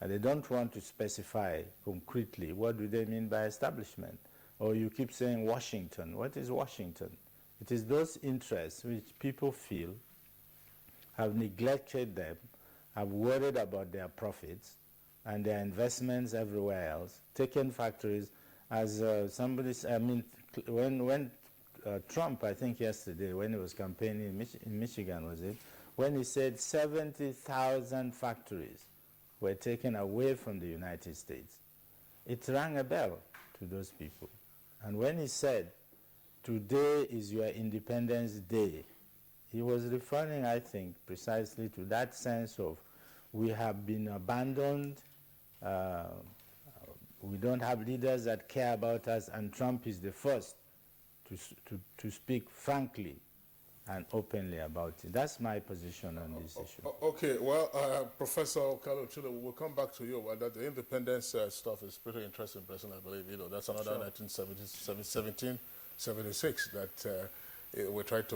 And they don't want to specify concretely what do they mean by establishment. Or you keep saying Washington. What is Washington? It is those interests which people feel have neglected them, have worried about their profits and their investments everywhere else, taken factories, as somebody said, when Trump, I think yesterday, when he was campaigning in Michigan, was it? When he said 70,000 factories were taken away from the United States, it rang a bell to those people. And when he said, today is your Independence Day, he was referring, I think, precisely to that sense of we have been abandoned, we don't have leaders that care about us, and Trump is the first to speak frankly and openly about it. That's my position on this issue. Okay, well, Professor Okalo Chile, we'll come back to you. Well, that the independence stuff is pretty interesting, President, I believe. That's another 1776 that we tried to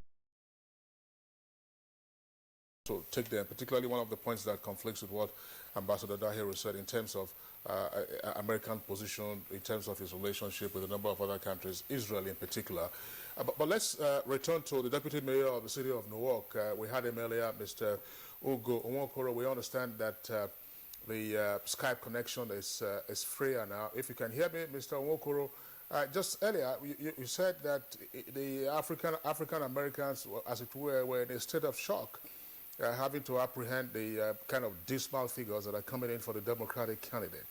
take there, particularly one of the points that conflicts with what Ambassador Dahiru said in terms of American position, in terms of his relationship with a number of other countries, Israel in particular. But let's return to the Deputy Mayor of the City of Newark. We had him earlier, Mr. Ugo Onwokoro. We understand that the Skype connection is freer now. If you can hear me, Mr. Onwokoro, just earlier you said that the African Americans, as it were in a state of shock, having to apprehend the kind of dismal figures that are coming in for the Democratic candidate.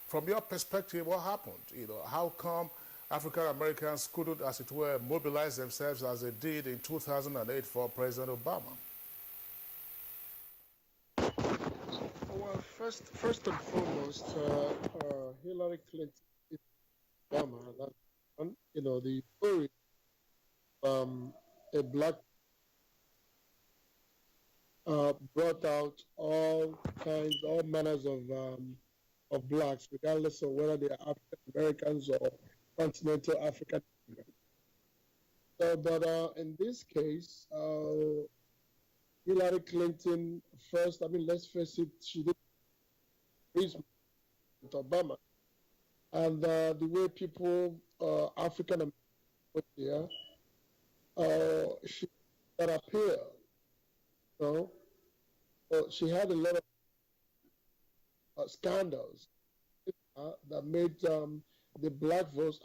From your perspective, what happened? How come African Americans couldn't, as it were, mobilize themselves as they did in 2008 for President Obama? Well, first and foremost, Hillary Clinton, Obama, that's one. The story, a black brought out all manners of blacks, regardless of whether they are African Americans or continental African. But in this case, Hillary Clinton first, let's face it, she did with Obama. And the way people, African Americans, she got appeal. She had a lot of scandals that made the black votes,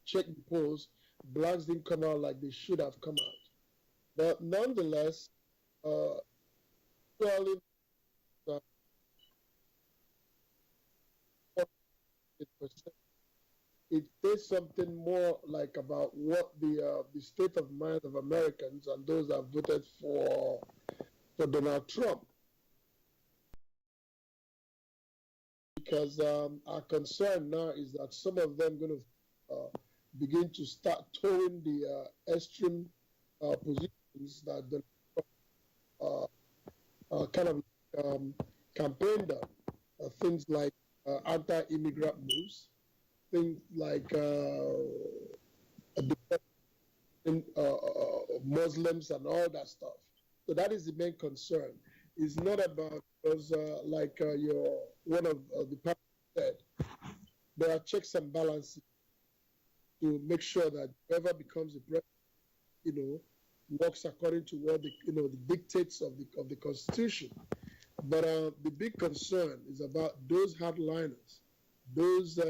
check the polls, blacks didn't come out like they should have come out. But nonetheless, it says something more like about what the state of mind of Americans and those that voted for Donald Trump. Because our concern now is that some of them going to begin to start towing the extreme positions that the kind of campaigned on. Things like anti-immigrant moves, things like Muslims and all that stuff. So that is the main concern. It's not about, because like one of the panel said, there are checks and balances to make sure that whoever becomes the president, works according to what the dictates of the Constitution. But the big concern is about those hardliners, those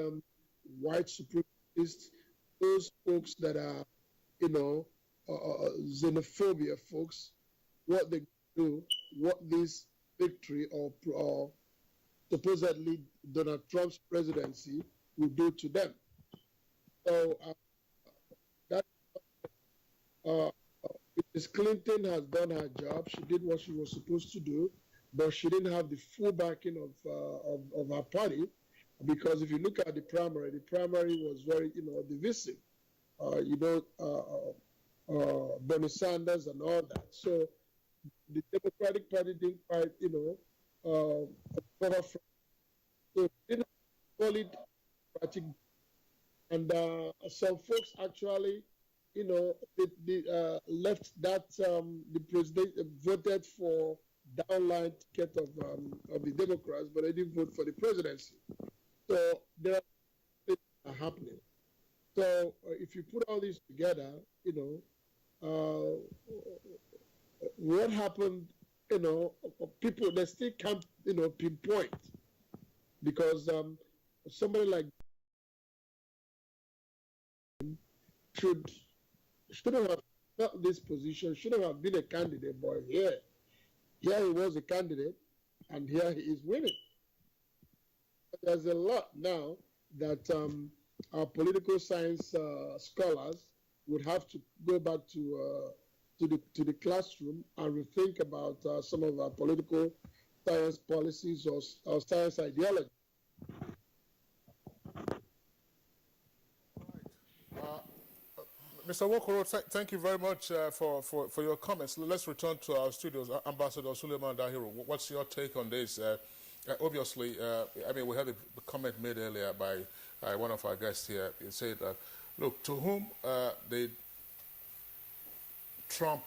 white supremacists, those folks that are, xenophobia folks, what they do, what this victory or supposedly Donald Trump's presidency will do to them. So that Mrs. Clinton has done her job. She did what she was supposed to do, but she didn't have the full backing of her party, because if you look at the primary was very, divisive. Bernie Sanders and all that. So the Democratic Party didn't quite, cover from. So it didn't have solid party. And some folks actually, they left that the president voted for downline ticket of the Democrats, but they didn't vote for the presidency. So there are things that are happening. So if you put all this together, what happened, people, they still can't, pinpoint, because somebody like shouldn't have got this position, shouldn't have been a candidate, but here he was a candidate, and here he is winning. There's a lot now that our political science scholars would have to go back to the classroom and rethink about some of our political science policies or science ideology. Mr. Wokoro, thank you very much for your comments. Let's return to our studios. Ambassador Suleiman Dahiru, what's your take on this? Obviously, we had a comment made earlier by one of our guests here. He said, look, to whom did Trump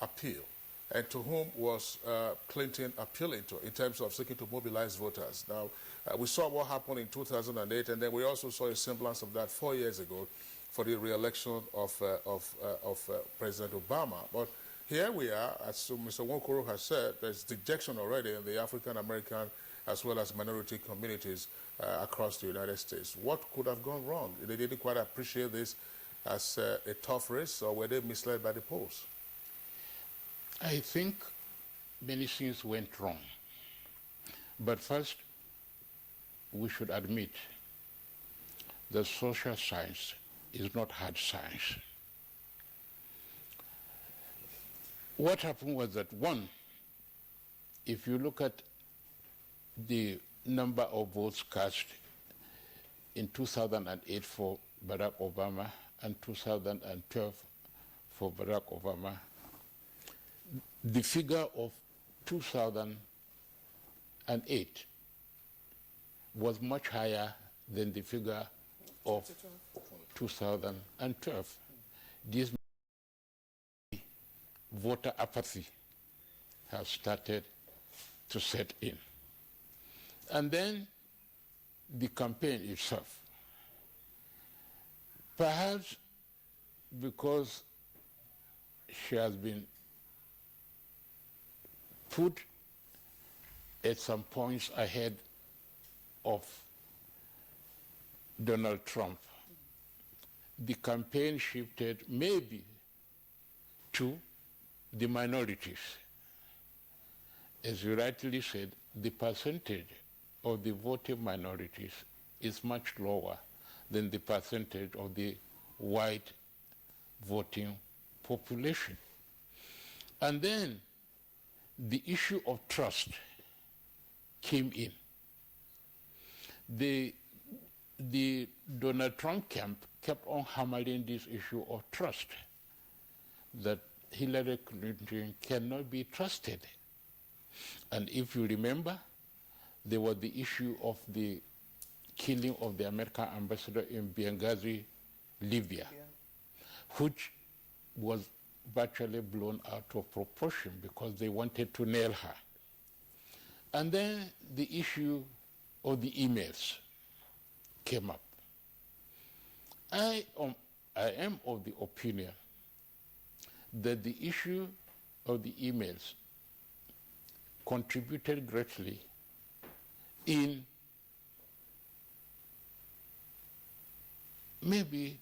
appeal, and to whom was Clinton appealing to in terms of seeking to mobilize voters? Now, we saw what happened in 2008, and then we also saw a semblance of that 4 years ago for the re-election of President Obama. But here we are, as Mr. Wokoro has said, there's dejection already in the African-American as well as minority communities across the United States. What could have gone wrong? They didn't quite appreciate this as a tough race, or were they misled by the polls? I think many things went wrong. But first, we should admit that social science is not hard science. What happened was that, one, if you look at the number of votes cast in 2008 for Barack Obama and 2012 for Barack Obama, the figure of 2008 was much higher than the figure of 2012. This voter apathy has started to set in. And then the campaign itself. Perhaps because she has been put at some points ahead of Donald Trump, the campaign shifted maybe to the minorities. As you rightly said, the percentage of the voting minorities is much lower than the percentage of the white voting population. And then the issue of trust came in. The Donald Trump camp kept on hammering this issue of trust, that Hillary Clinton cannot be trusted. And if you remember, there was the issue of the killing of the American ambassador in Benghazi, Libya, which was virtually blown out of proportion because they wanted to nail her. And then the issue of the emails came up. I am of the opinion that the issue of the emails contributed greatly in maybe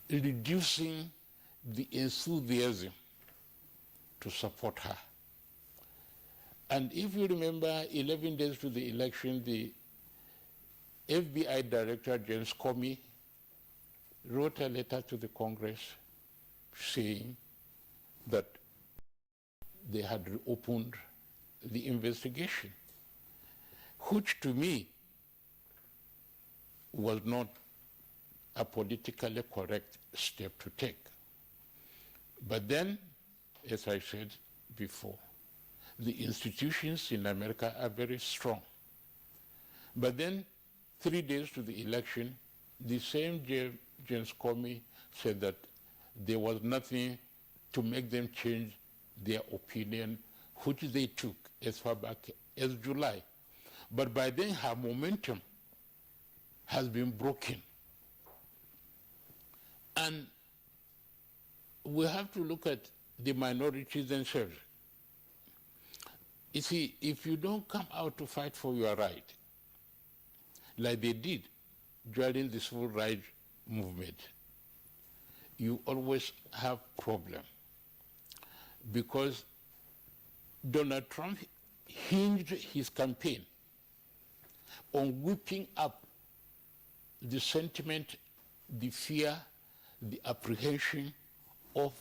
reducing the enthusiasm to support her. And if you remember, 11 days to the election, the FBI Director James Comey wrote a letter to the Congress saying that they had reopened the investigation, which to me was not a politically correct step to take. But then, as I said before, the institutions in America are very strong. But then, 3 days to the election, the same James Comey said that there was nothing to make them change their opinion, which they took as far back as July. But by then, her momentum has been broken. And we have to look at the minorities themselves. You see, if you don't come out to fight for your right, like they did during the civil rights movement, you always have problem. Because Donald Trump hinged his campaign on whipping up the sentiment, the fear, the apprehension of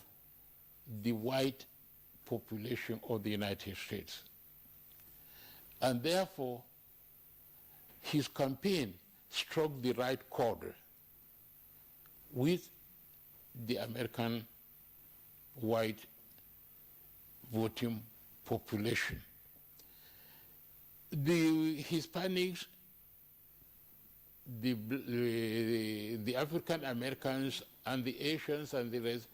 the white population of the United States. And therefore, his campaign struck the right chord with the American white voting population. The Hispanics, the African Americans and the Asians and the rest,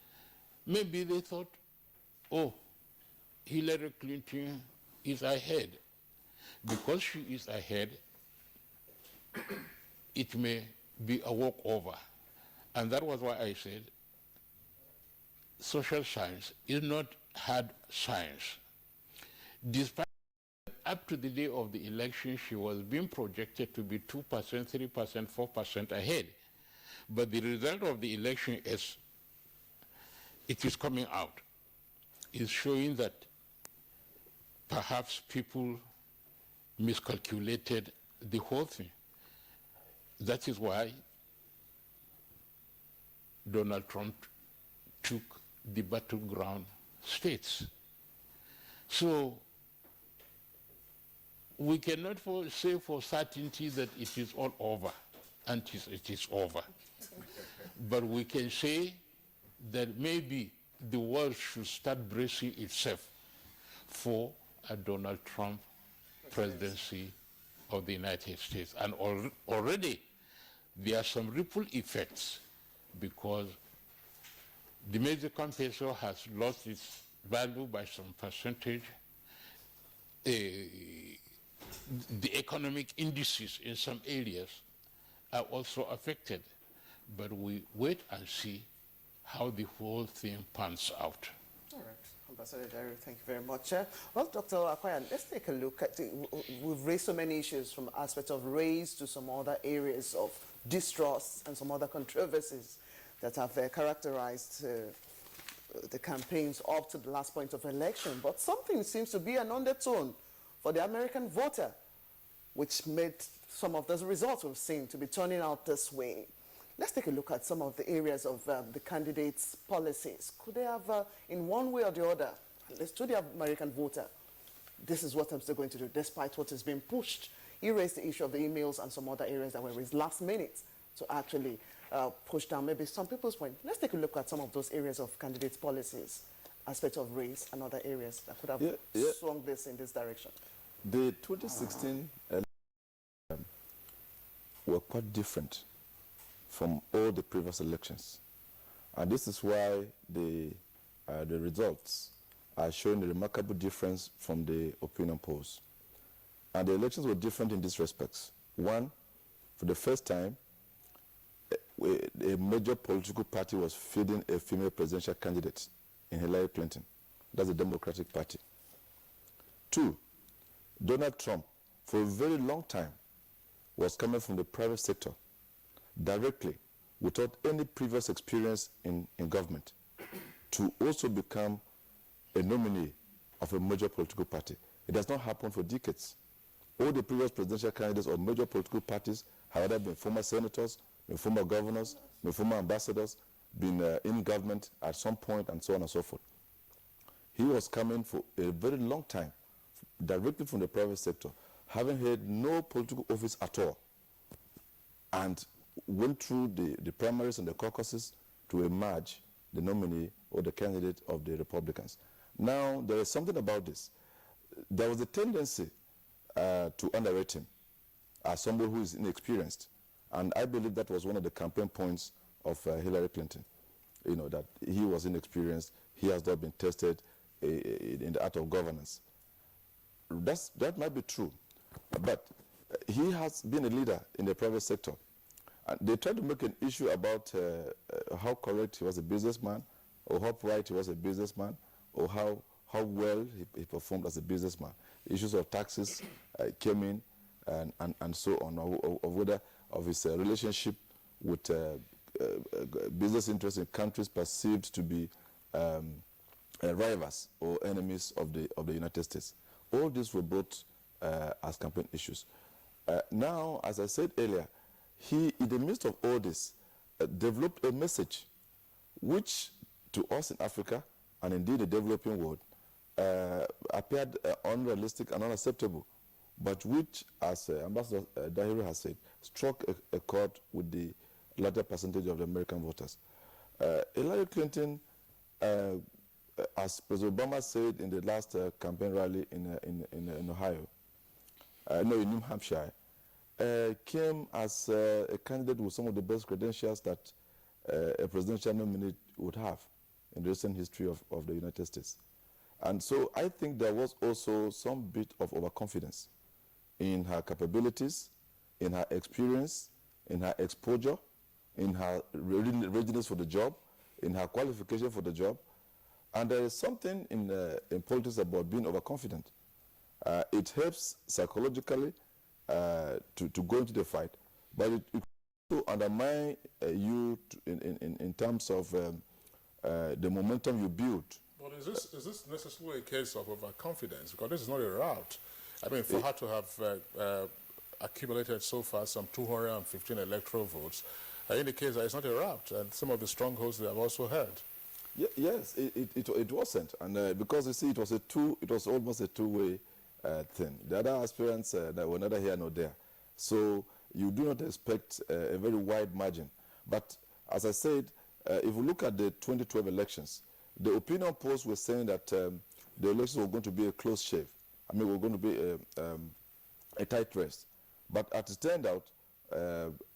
maybe they thought, oh, Hillary Clinton is ahead. Because she is ahead, it may be a walkover. And that was why I said social science is not hard science. Despite up to the day of the election, she was being projected to be 2%, 3%, 4% ahead. But the result of the election, as it is coming out, is showing that perhaps people miscalculated the whole thing. That is why Donald Trump took the battleground states. So we cannot say for certainty that it is all over until it is over. But we can say that maybe the world should start bracing itself for a Donald Trump presidency of the United States. And already there are some ripple effects because the Mexican peso has lost its value by some percentage. The economic indices in some areas are also affected. But we wait and see how the whole thing pans out. All right. Ambassador Dario, thank you very much. Well, Dr. Akwayan, let's take a look at we've raised so many issues from aspects of race to some other areas of distrust and some other controversies that have characterized the campaigns up to the last point of election. But something seems to be an undertone for the American voter, which made some of those results we've seen to be turning out this way. Let's take a look at some of the areas of the candidates' policies. Could they have, in one way or the other, let's to the American voter, this is what I'm still going to do, despite what is being pushed. You raised the issue of the emails and some other areas that were raised last minute to actually push down maybe some people's point. Let's take a look at some of those areas of candidates' policies, aspects of race and other areas that could have swung this in this direction. The 2016 elections were quite different from all the previous elections. And this is why the results are showing a remarkable difference from the opinion polls. And the elections were different in these respects. One, for the first time, a major political party was fielding a female presidential candidate in Hillary Clinton. That's the Democratic Party. Two, Donald Trump, for a very long time, was coming from the private sector, directly, without any previous experience in government, to also become a nominee of a major political party. It has not happened for decades. All the previous presidential candidates of major political parties have either been former senators, been former governors, been former ambassadors, been in government at some point, and so on and so forth. He was coming for a very long time, directly from the private sector, having held no political office at all, and went through the primaries and the caucuses to emerge the nominee or the candidate of the Republicans. Now, there is something about this. There was a tendency to underrate him as somebody who is inexperienced, and I believe that was one of the campaign points of Hillary Clinton, you know, that he was inexperienced, he has not been tested in the art of governance. That might be true, but he has been a leader in the private sector. And they tried to make an issue about how correct he was a businessman, or how bright he was a businessman, or how well he performed as a businessman. Issues of taxes came in, and so on, or whether of his relationship with business interests in countries perceived to be rivals or enemies of the United States. All these were brought as campaign issues. Now, as I said earlier, he, in the midst of all this, developed a message which, to us in Africa, and indeed the developing world, appeared unrealistic and unacceptable, but which, as Ambassador Dahiru has said, struck a chord with the larger percentage of the American voters. Hillary Clinton, as President Obama said in the last campaign rally in Ohio, in New Hampshire, came as a candidate with some of the best credentials that a presidential nominee would have in the recent history of the United States. And so I think there was also some bit of overconfidence in her capabilities, in her experience, in her exposure, in her readiness for the job, in her qualification for the job. And there is something in politics about being overconfident. It helps psychologically to go into the fight, but it also undermine you in terms of the momentum you build. But is this necessarily a case of overconfidence? Because this is not a rout. I mean, for her to have accumulated so far some 215 electoral votes, indicates that it's not a rout, and some of the strongholds they have also heard. Yes, it wasn't, and because you see, it was almost a two-way thing. The other aspirants that were neither here nor there, so you do not expect a very wide margin. But as I said, if we look at the 2012 elections, the opinion polls were saying that the elections were going to be a close shave. I mean, were going to be a tight race. But as it turned out,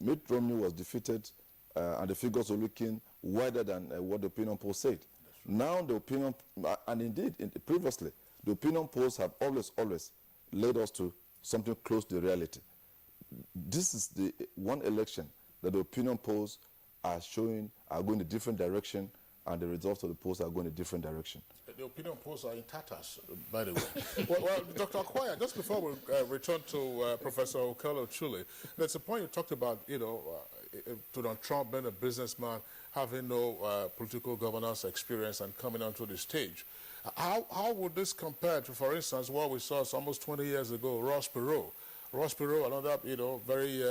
Mitt Romney was defeated, and the figures were looking wider than what the opinion polls said. Now the opinion, and indeed previously, the opinion polls have always led us to something close to reality. This is the one election that the opinion polls are showing are going a different direction, and the results of the polls are going a different direction. The opinion polls are in tatters, by the way. well, Dr. Akwaya, just before we return to Professor Okelo Chule, there's a point you talked about, you know, Donald Trump being a businessman, having no political governance experience and coming onto the stage. How would this compare to, for instance, what we saw almost 20 years ago, Ross Perot? Ross Perot, another, you know, very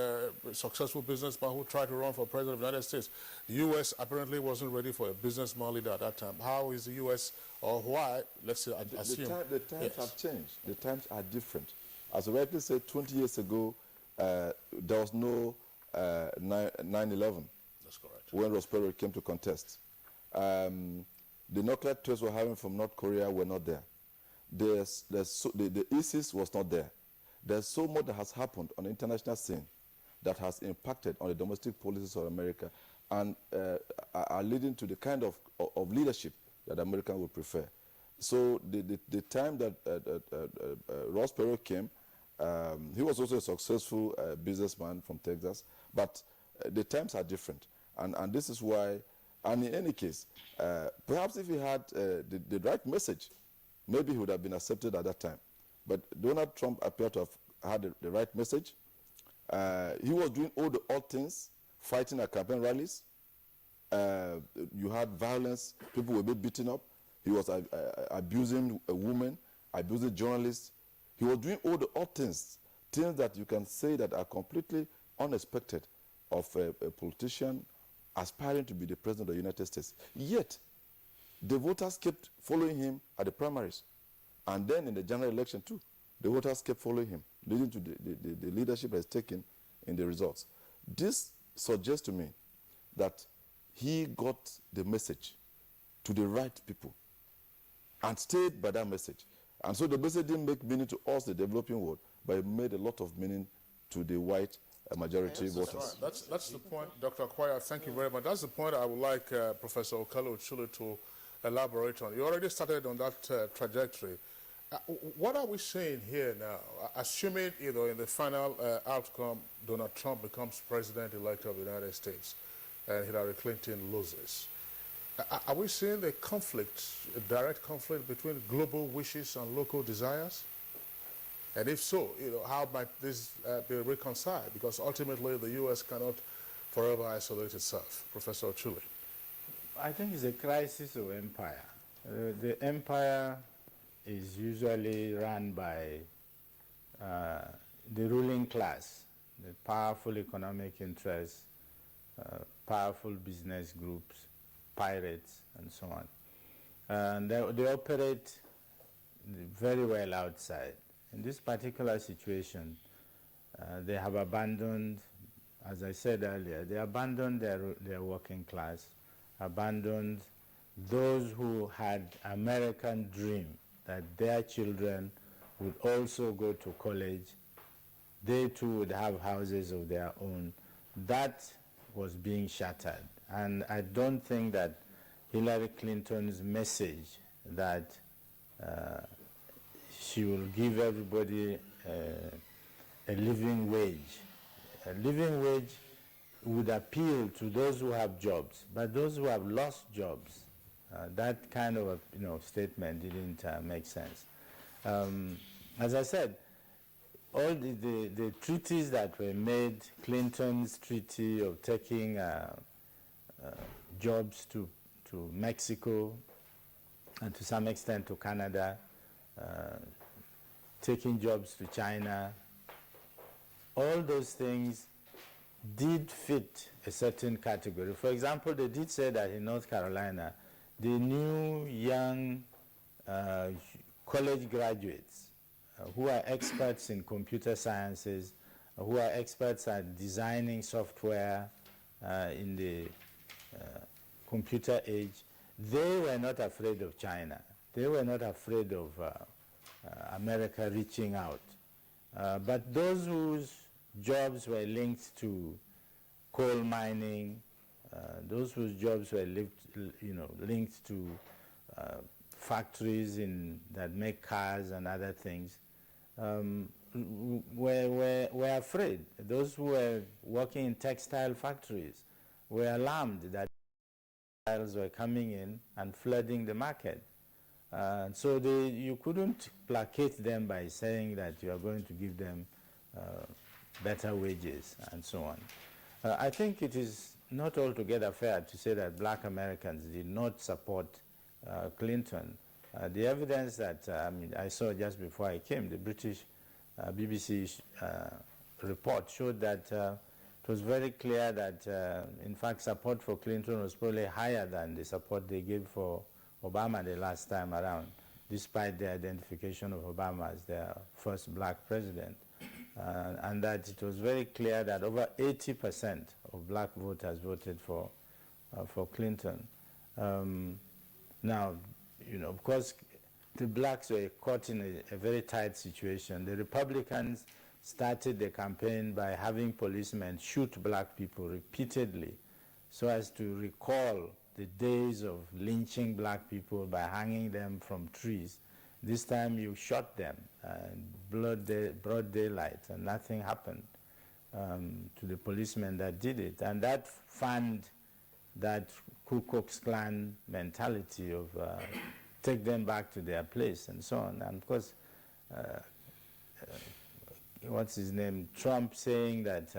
successful businessman who tried to run for president of the United States. The U.S. apparently wasn't ready for a businessman leader at that time. How is the U.S. or why? Let's say, assume. The times have changed. The times are different. As I rightly said, 20 years ago, there was no 9/11. That's correct. When Ross Perot came to contest. The nuclear threats we're having from North Korea were not there. The ISIS was not there. There's so much that has happened on the international scene that has impacted on the domestic policies of America and are leading to the kind of leadership that America would prefer. So the time that Ross Perot came, he was also a successful businessman from Texas, but the times are different. And this is why, and in any case, perhaps if he had the right message, maybe he would have been accepted at that time. But Donald Trump appeared to have had the right message. He was doing all the odd things, fighting at campaign rallies. You had violence, people were being beaten up. He was abusing a woman, abusing journalists. He was doing all the odd things, things that you can say that are completely unexpected of a politician aspiring to be the president of the United States. Yet, the voters kept following him at the primaries. And then in the general election too, the voters kept following him, leading to the leadership has taken in the results. This suggests to me that he got the message to the right people and stayed by that message. And so the message didn't make meaning to us, the developing world, but it made a lot of meaning to the white majority voters. Right. That's the point, Dr. Akwaya. Thank you very much. That's the point I would like Professor Okalo-Ochule to elaborate on. You already started on that trajectory. What are we saying here now? Assuming, in the final outcome, Donald Trump becomes president-elect of the United States and Hillary Clinton loses. Are we seeing the conflict, a direct conflict between global wishes and local desires? And if so, how might this be reconciled? Because ultimately the U.S. cannot forever isolate itself. Professor Ochule. I think it's a crisis of empire. The empire is usually run by the ruling class, the powerful economic interests, powerful business groups, pirates, and so on. And they operate very well outside. In this particular situation, they have abandoned, as I said earlier, they abandoned their working class, abandoned those who had American dream that their children would also go to college, they too would have houses of their own. That was being shattered. And I don't think that Hillary Clinton's message that she will give everybody a living wage. A living wage would appeal to those who have jobs, but those who have lost jobs, that kind of statement didn't make sense. As I said, all the treaties that were made, Clinton's treaty of taking jobs to Mexico and to some extent to Canada, taking jobs to China, all those things did fit a certain category. For example, they did say that in North Carolina, the new young college graduates who are experts in computer sciences, who are experts at designing software in the computer age, they were not afraid of China. They were not afraid of America reaching out. But those whose jobs were linked to coal mining, those whose jobs were linked to factories that make cars and other things, were afraid. Those who were working in textile factories were alarmed that textiles were coming in and flooding the market. So you couldn't placate them by saying that you are going to give them better wages and so on. I think it is not altogether fair to say that black Americans did not support Clinton. The evidence that I saw just before I came, the British BBC report showed that it was very clear that, in fact, support for Clinton was probably higher than the support they gave for Obama the last time around, despite the identification of Obama as their first black president. And that it was very clear that over 80% of black voters voted for Clinton. Now, of course, the blacks were caught in a very tight situation. The Republicans started the campaign by having policemen shoot black people repeatedly so as to recall the days of lynching black people by hanging them from trees. This time you shot them in broad daylight, and nothing happened to the policemen that did it. And that fanned that Ku Klux Klan mentality of take them back to their place and so on. And of course, what's his name, Trump saying that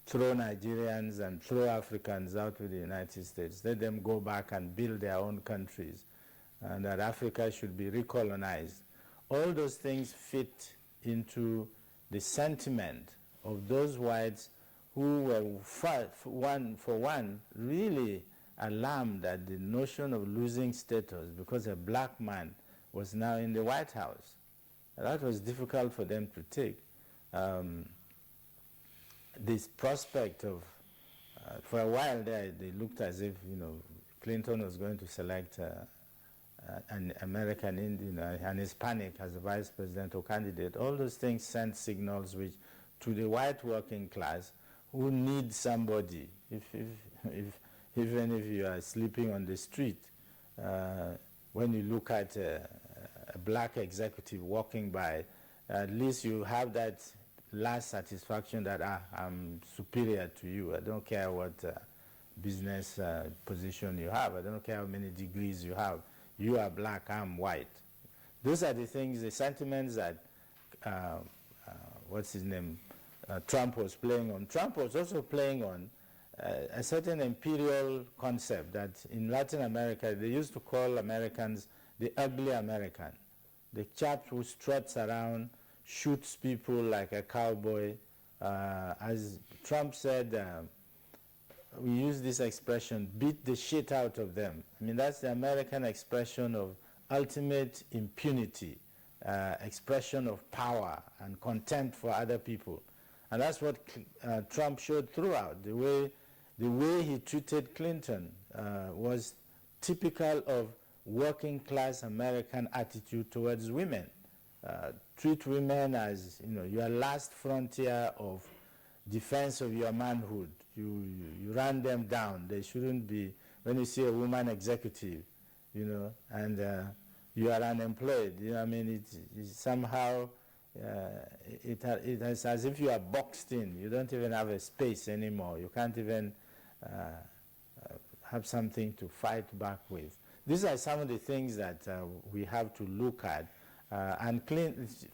throw Nigerians and throw Africans out of the United States, let them go back and build their own countries, and that Africa should be recolonized. All those things fit into the sentiment of those whites who were, for one, really alarmed at the notion of losing status because a black man was now in the White House. That was difficult for them to take. This prospect of, for a while there, they looked as if, you know, Clinton was going to select an American Indian, an Hispanic as a vice presidential candidate. All those things sent signals which, to the white working class, who need somebody, even if you are sleeping on the street, when you look at a black executive walking by, at least you have that last satisfaction that I'm superior to you. I don't care what business position you have. I don't care how many degrees you have. You are black, I'm white. Those are the things, the sentiments that, what's his name, Trump was playing on. Trump was also playing on a certain imperial concept that in Latin America, they used to call Americans the ugly American. The chap who struts around, shoots people like a cowboy. As Trump said, we use this expression, beat the shit out of them. I mean, that's the American expression of ultimate impunity, expression of power and contempt for other people. And that's what Trump showed throughout. The way he treated Clinton was typical of working class American attitude towards women. Treat women as, you know, your last frontier of defense of your manhood. You run them down. They shouldn't be, when you see a woman executive, you know, and you are unemployed, you know, I mean, it's somehow, it's as if you are boxed in. You don't even have a space anymore. You can't even have something to fight back with. These are some of the things that we have to look at. And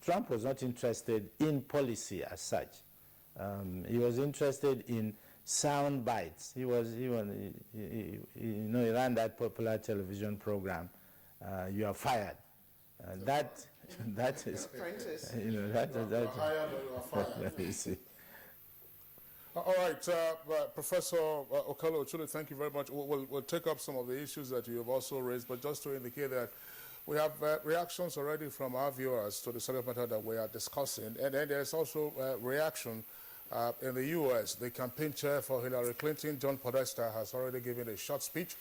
Trump was not interested in policy as such. He was interested in sound bites. He ran that popular television program, You Are Fired. That is, you know, that you see. All right, Professor Okello Ochule, thank you very much. We'll take up some of the issues that you have also raised, but just to indicate that we have reactions already from our viewers to the subject matter that we are discussing, and then there's also reaction in the U.S. The campaign chair for Hillary Clinton, John Podesta, has already given a short speech.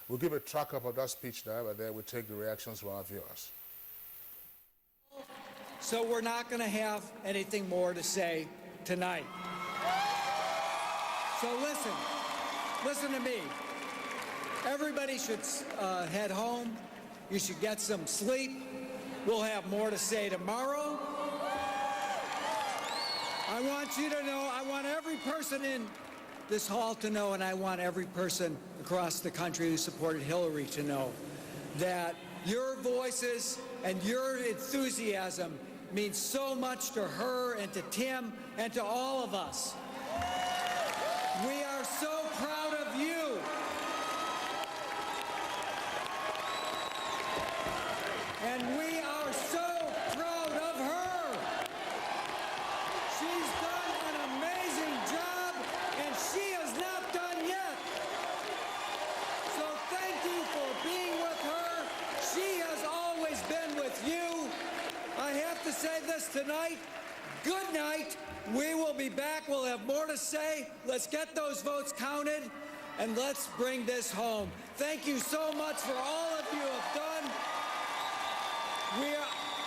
We'll give a track up of that speech now, and then we'll take the reactions from our viewers. So we're not going to have anything more to say tonight. So listen to me. Everybody should head home. You should get some sleep. We'll have more to say tomorrow. I want you to know, I want every person in this hall to know, and I want every person across the country who supported Hillary to know that your voices and your enthusiasm means so much to her and to Tim and to all of us. We are so proud of you. And we are so proud of her. She's done an amazing job, and she has not done yet. So thank you for being with her. She has always been with you. I have to say this tonight. Good night. We will be back. We'll have more to say. Let's get those votes counted, and let's bring this home. Thank you so much for all of you have done.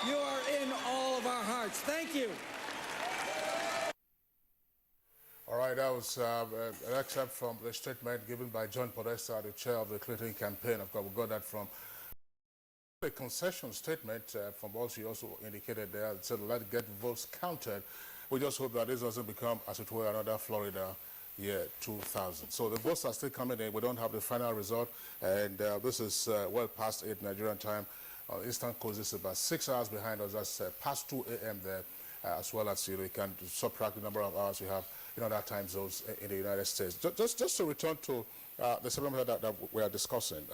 You are in all of our hearts. Thank you. All right, that was an excerpt from the statement given by John Podesta, the chair of the Clinton campaign. Of course, we got that from a concession statement from what she also indicated there. It said, let's get votes counted. We just hope that this doesn't become, as it were, another Florida year 2000. So the votes are still coming in. We don't have the final result, and this is well past 8 Nigerian time. Eastern Coast is about 6 hours behind us. That's past 2 a.m. there, as well as, you know, you can subtract the number of hours we have in other time zones in the United States. Just to return to the subject that we are discussing,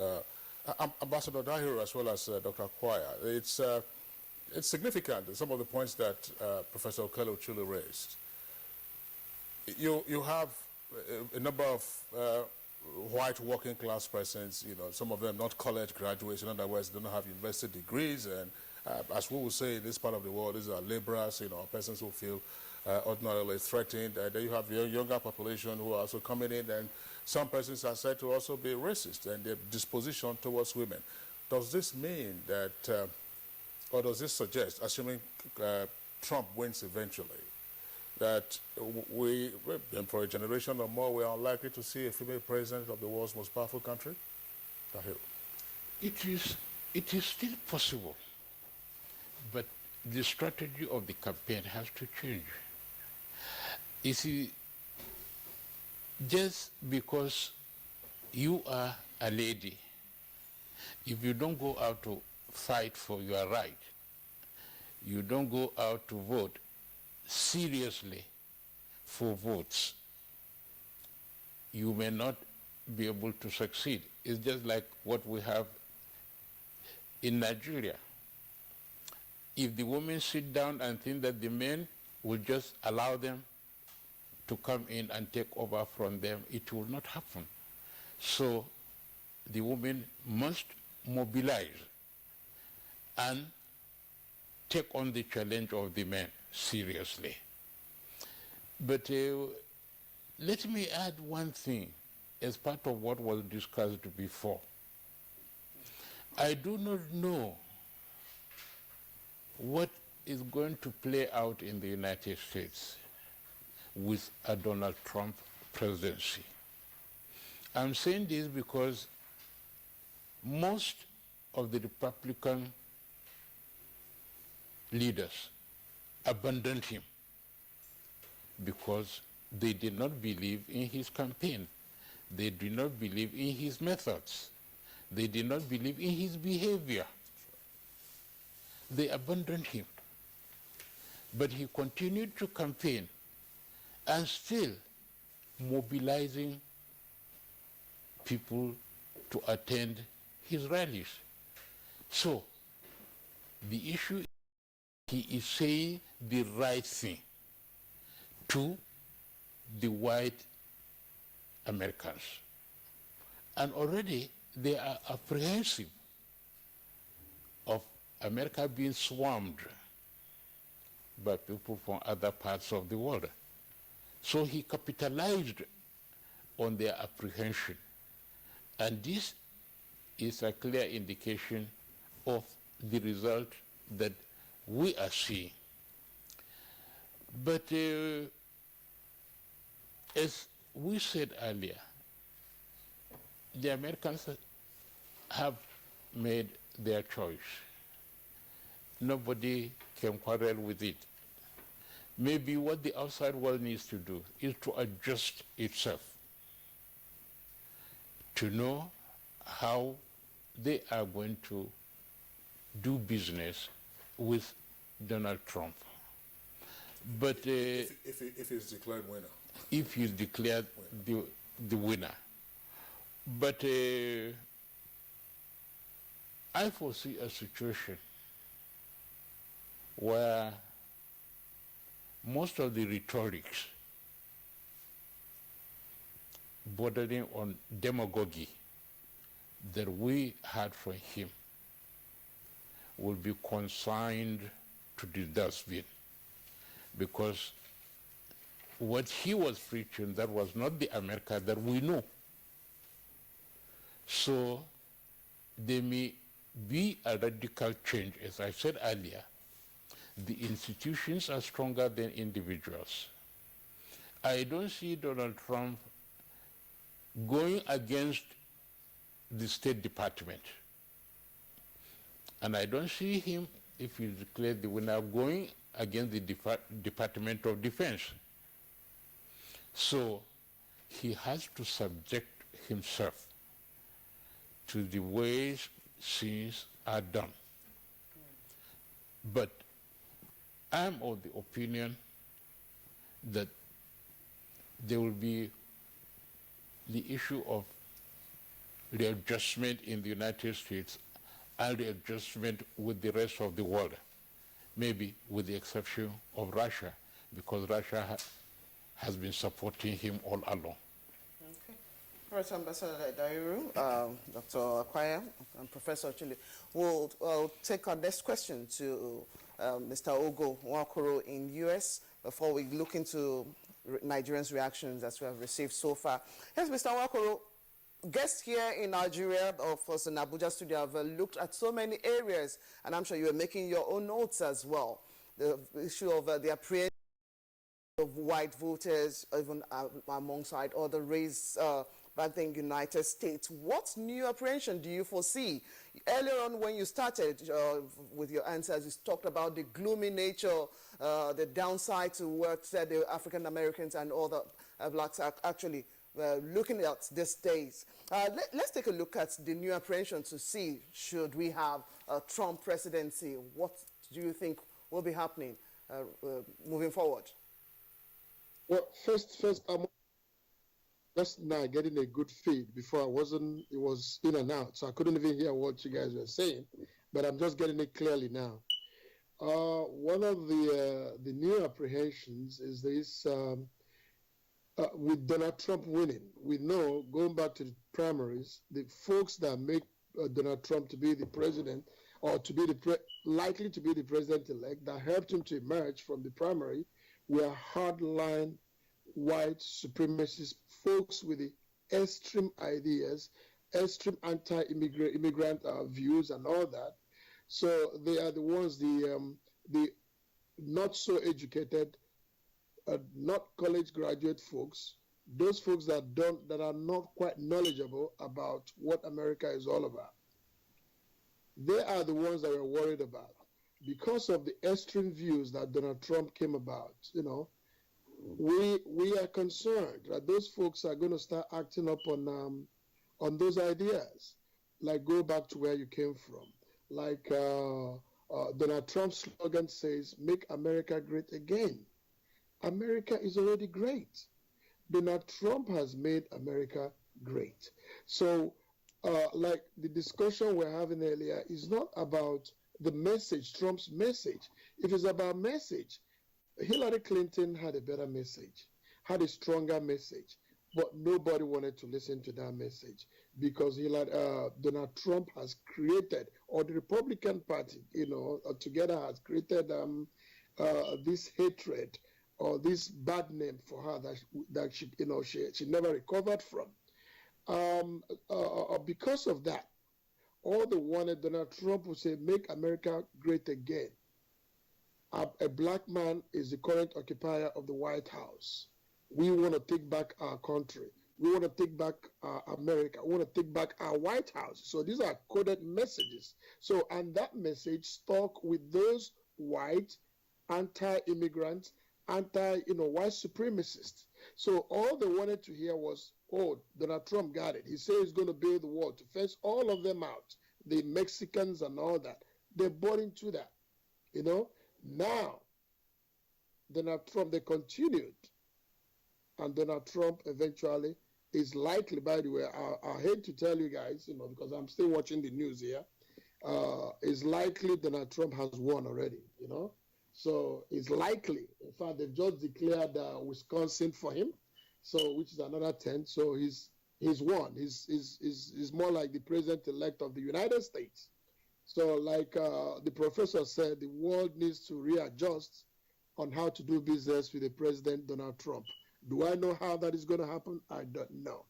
Ambassador Dahiru as well as Dr. Kwaya, it's significant, some of the points that Professor Okello Ochule raised. you have a number of white working class persons, some of them not college graduates, in other words, don't have university degrees, and as we will say in this part of the world, these are laborers, persons who feel ordinarily threatened. Then you have your younger population who are also coming in, and some persons are said to also be racist and their disposition towards women. Does this mean that, or does this suggest, assuming Trump wins eventually, that for a generation or more, we are unlikely to see a female president of the world's most powerful country? It is still possible, but the strategy of the campaign has to change. You see, just because you are a lady, if you don't go out to fight for your right, you don't go out to vote seriously for votes, you may not be able to succeed. It's just like what we have in Nigeria. If the women sit down and think that the men will just allow them to come in and take over from them, it will not happen. So the women must mobilize and take on the challenge of the men seriously. But let me add one thing as part of what was discussed before. I do not know what is going to play out in the United States with a Donald Trump presidency. I'm saying this because most of the Republican leaders abandoned him because they did not believe in his campaign. They did not believe in his methods. They did not believe in his behavior. They abandoned him. But he continued to campaign and still mobilizing people to attend his rallies. So the issue is he is saying the right thing to the white Americans. And already they are apprehensive of America being swarmed by people from other parts of the world. So he capitalized on their apprehension. And this is a clear indication of the result that we are seeing. But as we said earlier, the Americans have made their choice. Nobody can quarrel with it. Maybe what the outside world needs to do is to adjust itself to know how they are going to do business with Donald Trump. But if he's declared winner. If he's declared the winner. But I foresee a situation where most of the rhetorics bordering on demagogy that we heard from him will be consigned to the dustbin, because what he was preaching, that was not the America that we know. So there may be a radical change. As I said earlier, the institutions are stronger than individuals. I don't see Donald Trump going against the State Department. And I don't see him, if he declared the winner, going against the Department of Defense. So he has to subject himself to the ways things are done. But I'm of the opinion that there will be the issue of readjustment in the United States and readjustment with the rest of the world, maybe with the exception of Russia, because Russia has been supporting him all along. First Ambassador Dairu, Dr. Akwaya, and Professor Chile will take our next question to Mr. Ogo Nwakoro in U.S. before we look into Nigerians' reactions as we have received so far. Yes, Mr. Nwakoro, guests here in Nigeria, of course in Abuja studio, have looked at so many areas, and I'm sure you are making your own notes as well. The issue of the apprehension of white voters, even alongside other race back then in the United States. What new apprehension do you foresee? Earlier on when you started with your answers, you talked about the gloomy nature, the downside to what the African Americans and other blacks are actually looking at these days. Let's take a look at the new apprehension to see, should we have a Trump presidency, what do you think will be happening moving forward? Well, first, I'm just now getting a good feed. Before it was in and out, so I couldn't even hear what you guys were saying, but I'm just getting it clearly now. One of the new apprehensions is this, with Donald Trump winning. We know, going back to the primaries, the folks that make Donald Trump to be the president, or to be likely to be the president-elect, that helped him to emerge from the primary, were hardline white supremacist folks with the extreme ideas, extreme anti-immigrant views and all that. So they are the ones, the not so educated, not college graduate folks, those folks that are not quite knowledgeable about what America is all about. They are the ones that we're worried about. Because of the extreme views that Donald Trump came about, we are concerned that those folks are going to start acting up on those ideas, like go back to where you came from. Like Donald Trump's slogan says, "Make America great again." America is already great. Donald Trump has made America great. So, like the discussion we're having earlier is not about the message, Trump's message. If it's about message, Hillary Clinton had a better message, had a stronger message, but nobody wanted to listen to that message because Donald Trump has created, or the Republican Party, together has created this hatred or this bad name for her that she never recovered from. Because of that, all they wanted, Donald Trump would say, "Make America great again." A black man is the current occupier of the White House. We want to take back our country. We want to take back America. We want to take back our White House. So these are coded messages. So, and that message stuck with those white anti-immigrants, white supremacists. So all they wanted to hear was, oh, Donald Trump got it. He said he's going to build the wall to fence all of them out, the Mexicans and all that. They bought into that, Now, Donald Trump, they continued. And Donald Trump eventually is likely, by the way, I hate to tell you guys, because I'm still watching the news here, is likely Donald Trump has won already, So it's likely. In fact, they've just declared Wisconsin for him, so which is another 10. So he's won. He's more like the president-elect of the United States. So like the professor said, the world needs to readjust on how to do business with the president, Donald Trump. Do I know how that is going to happen? I don't know.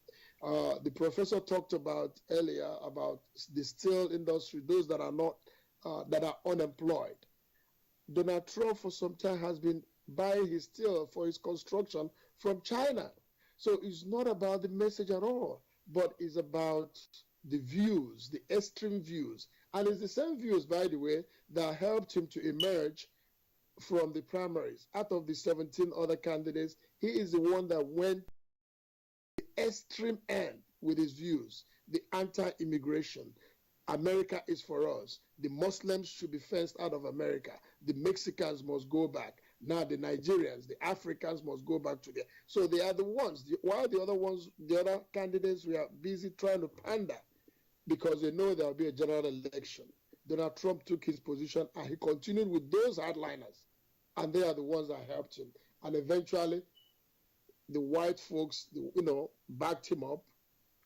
The professor talked about earlier about the steel industry, those that are not, that are unemployed. Donald Trump for some time has been buying his steel for his construction from China. So it's not about the message at all, but it's about the views, the extreme views. And it's the same views, by the way, that helped him to emerge from the primaries. Out of the 17 other candidates, he is the one that went to the extreme end with his views, the anti-immigration. America is for us. The Muslims should be fenced out of America. The Mexicans must go back. Now the Nigerians, the Africans must go back to there. So they are the ones. While the other candidates were busy trying to pander because they know there will be a general election. Donald Trump took his position and he continued with those hardliners. And they are the ones that helped him. And eventually, the white folks, backed him up.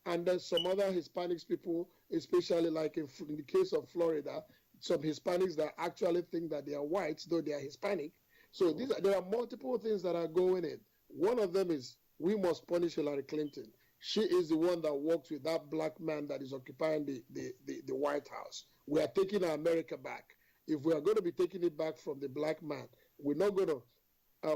And then some other Hispanics people, especially like in the case of Florida, some Hispanics that actually think that they are whites, though they are Hispanic. So there are multiple things that are going in. One of them is we must punish Hillary Clinton. She is the one that worked with that black man that is occupying the White House. We are taking our America back. If we are going to be taking it back from the black man, we're not going to,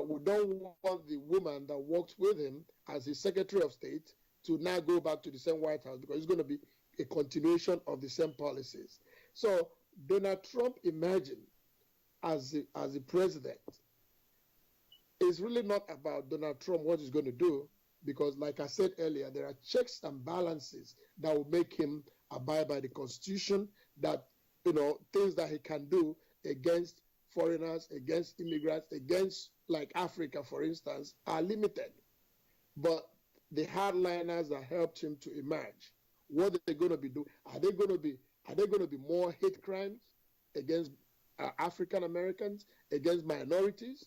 we don't want the woman that worked with him as his Secretary of State to now go back to the same White House, because it's going to be a continuation of the same policies. So Donald Trump emerging as the president is really not about Donald Trump, what he's going to do, because like I said earlier, there are checks and balances that will make him abide by the Constitution, that, things that he can do against foreigners, against immigrants, against like Africa, for instance, are limited. But the hardliners that helped him to emerge, what are they going to be doing? Are they going to be more hate crimes against African Americans, against minorities?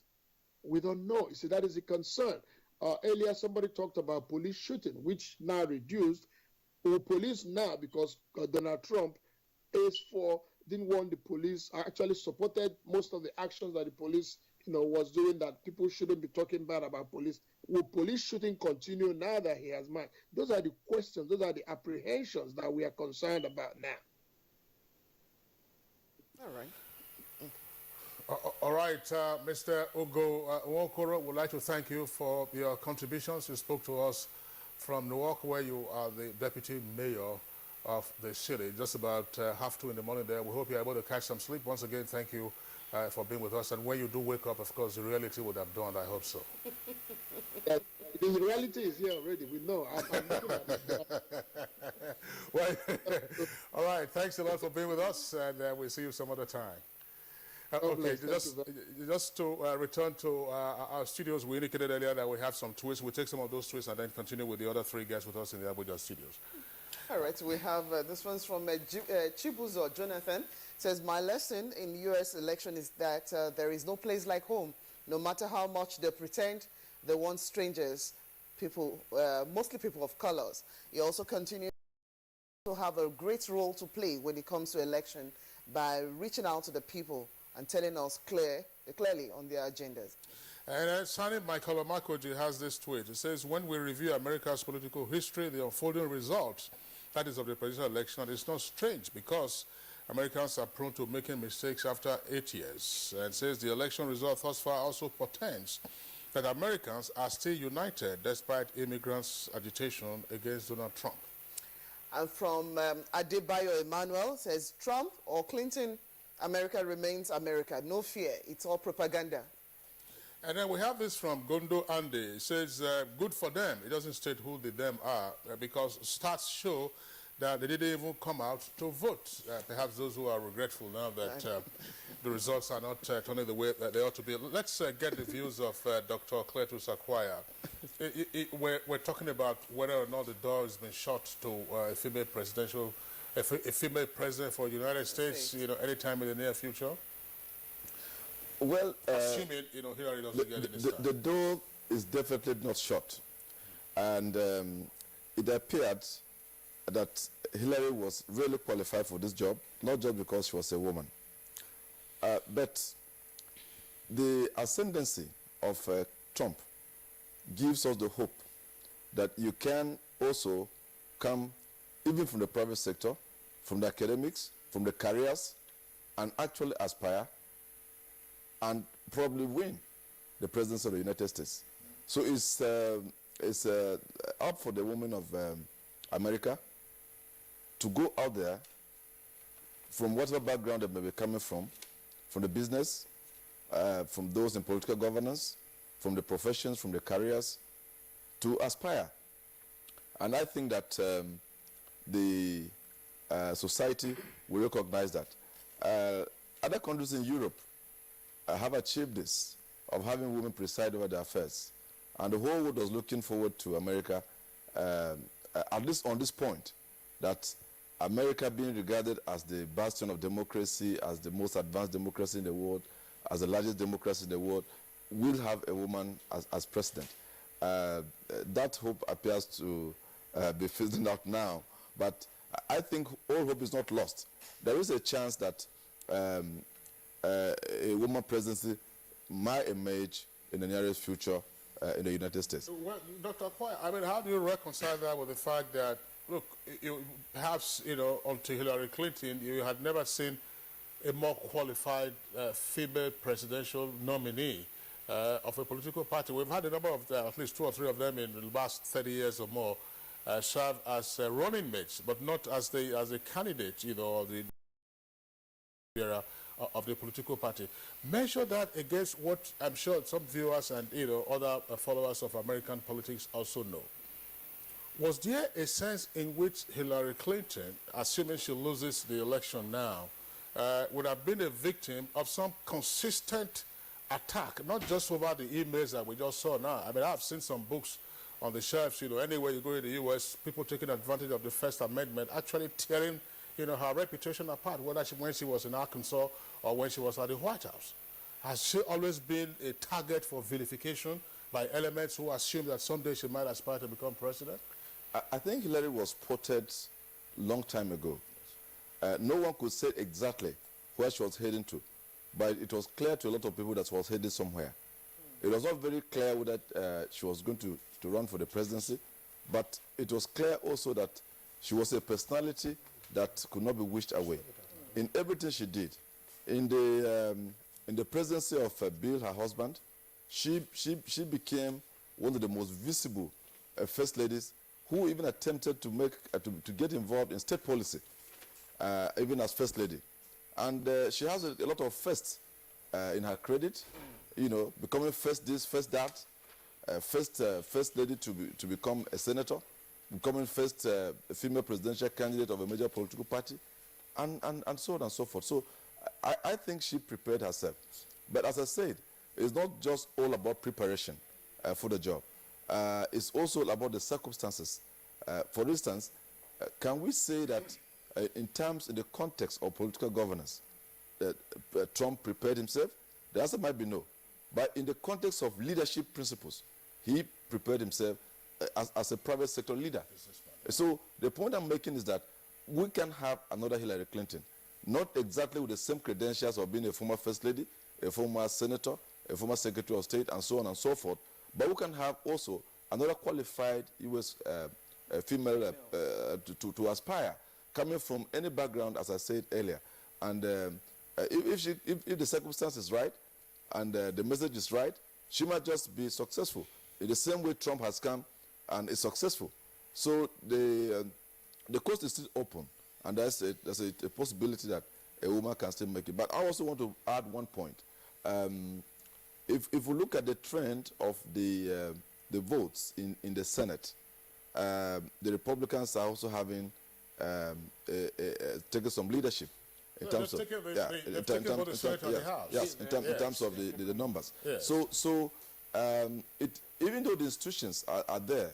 We don't know. You see, that is a concern. Earlier, somebody talked about police shooting, which now reduced. Police now, because Donald Trump didn't want the police, actually supported most of the actions that the police was doing, that people shouldn't be talking bad about police. Will police shooting continue now that he has mind? Those are the questions, those are the apprehensions that we are concerned about now. All right. All right, Mr. Ugo Nwokoro, would like to thank you for your contributions. You spoke to us from Newark, where you are the deputy mayor of the city, just about 2:30 in the morning there. We hope you're able to catch some sleep. Once again, thank you for being with us. And when you do wake up, of course, the reality would have dawned. I hope so. Yeah, the reality is here already. We know. Well, all right. Thanks a lot for being with us, and we'll see you some other time. Okay, just to return to our studios, we indicated earlier that we have some twists. We'll take some of those twists and then continue with the other three guests with us in the Abuja studios. All right, we have this one's from Chibuzo Jonathan. Says, my lesson in U.S. election is that there is no place like home. No matter how much they pretend, they want strangers, people, mostly people of colors. He also continues to have a great role to play when it comes to election by reaching out to the people and telling us clearly on their agendas. And Sani Michael Omakoji has this tweet. It says, when we review America's political history, the unfolding results, that is of the presidential election, it's not strange because Americans are prone to making mistakes after 8 years. And it says the election result thus far also portends that Americans are still united despite immigrants' agitation against Donald Trump. And from Adebayo Emmanuel says, Trump or Clinton, America remains America. No fear. It's all propaganda. And then we have this from Gondo Andy. It says, good for them. It doesn't state who the them are because stats show that they didn't even come out to vote. Perhaps those who are regretful now that the results are not turning the way that they ought to be. Let's get the views of Dr. Cletus Acquire. We're talking about whether or not the door has been shut to a female president for the United States, anytime in the near future. Well, assuming, Hillary doesn't get in this the door is definitely not shut. And it appeared that Hillary was really qualified for this job, not just because she was a woman. But the ascendancy of Trump gives us the hope that you can also come even from the private sector, from the academics, from the careers, and actually aspire and probably win the presidency of the United States. So it's up for the women of America to go out there from whatever background they may be coming from the business, from those in political governance, from the professions, from the careers, to aspire. And I think that the society will recognize that. Other countries in Europe have achieved this, of having women preside over their affairs. And the whole world was looking forward to America, at least on this point, that America being regarded as the bastion of democracy, as the most advanced democracy in the world, as the largest democracy in the world, will have a woman as president. that hope appears to be fizzling out now. But I think all hope is not lost. There is a chance that a woman presidency might emerge in the nearest future in the United States. Well, Dr. Kwai, I mean, how do you reconcile that with the fact that, look, perhaps, until Hillary Clinton, you had never seen a more qualified female presidential nominee of a political party. We've had a number of them, at least 2 or 3 of them in the last 30 years or more, serve as running mates, but not as a candidate, of the era of the political party. Measure that against what I'm sure some viewers and other followers of American politics also know. Was there a sense in which Hillary Clinton, assuming she loses the election now, would have been a victim of some consistent attack, not just over the emails that we just saw now? I mean, I've seen some books on the shelves, anywhere you go in the U.S., people taking advantage of the First Amendment, actually tearing, her reputation apart, whether when she was in Arkansas or when she was at the White House. Has she always been a target for vilification by elements who assume that someday she might aspire to become president? I think Hillary was spotted long time ago. No one could say exactly where she was heading to, but it was clear to a lot of people that she was heading somewhere. It was not very clear whether she was going to run for the presidency, but it was clear also that she was a personality that could not be wished away. In everything she did, in the presidency of Bill, her husband, she became one of the most visible first ladies who even attempted to make to get involved in state policy, even as first lady. And she has a lot of firsts in her credit, becoming first this, first that, first lady to become a senator, becoming first female presidential candidate of a major political party, and so on and so forth. So I think she prepared herself. But as I said, it's not just all about preparation for the job. It's also about the circumstances. For instance, can we say that in the context of political governance, Trump prepared himself? The answer might be no. But in the context of leadership principles, he prepared himself as a private sector leader. So the point I'm making is that we can have another Hillary Clinton, not exactly with the same credentials of being a former first lady, a former senator, a former secretary of state, and so on and so forth, but we can have also another qualified U.S. Female to aspire, coming from any background, as I said earlier. And if the circumstance is right and the message is right, she might just be successful in the same way Trump has come and is successful. So the coast is still open, and there's a possibility that a woman can still make it. But I also want to add one point. If we look at the trend of the votes in the Senate, the Republicans are also having taken some leadership in terms of in terms of the numbers. Yes. So even though the institutions are there,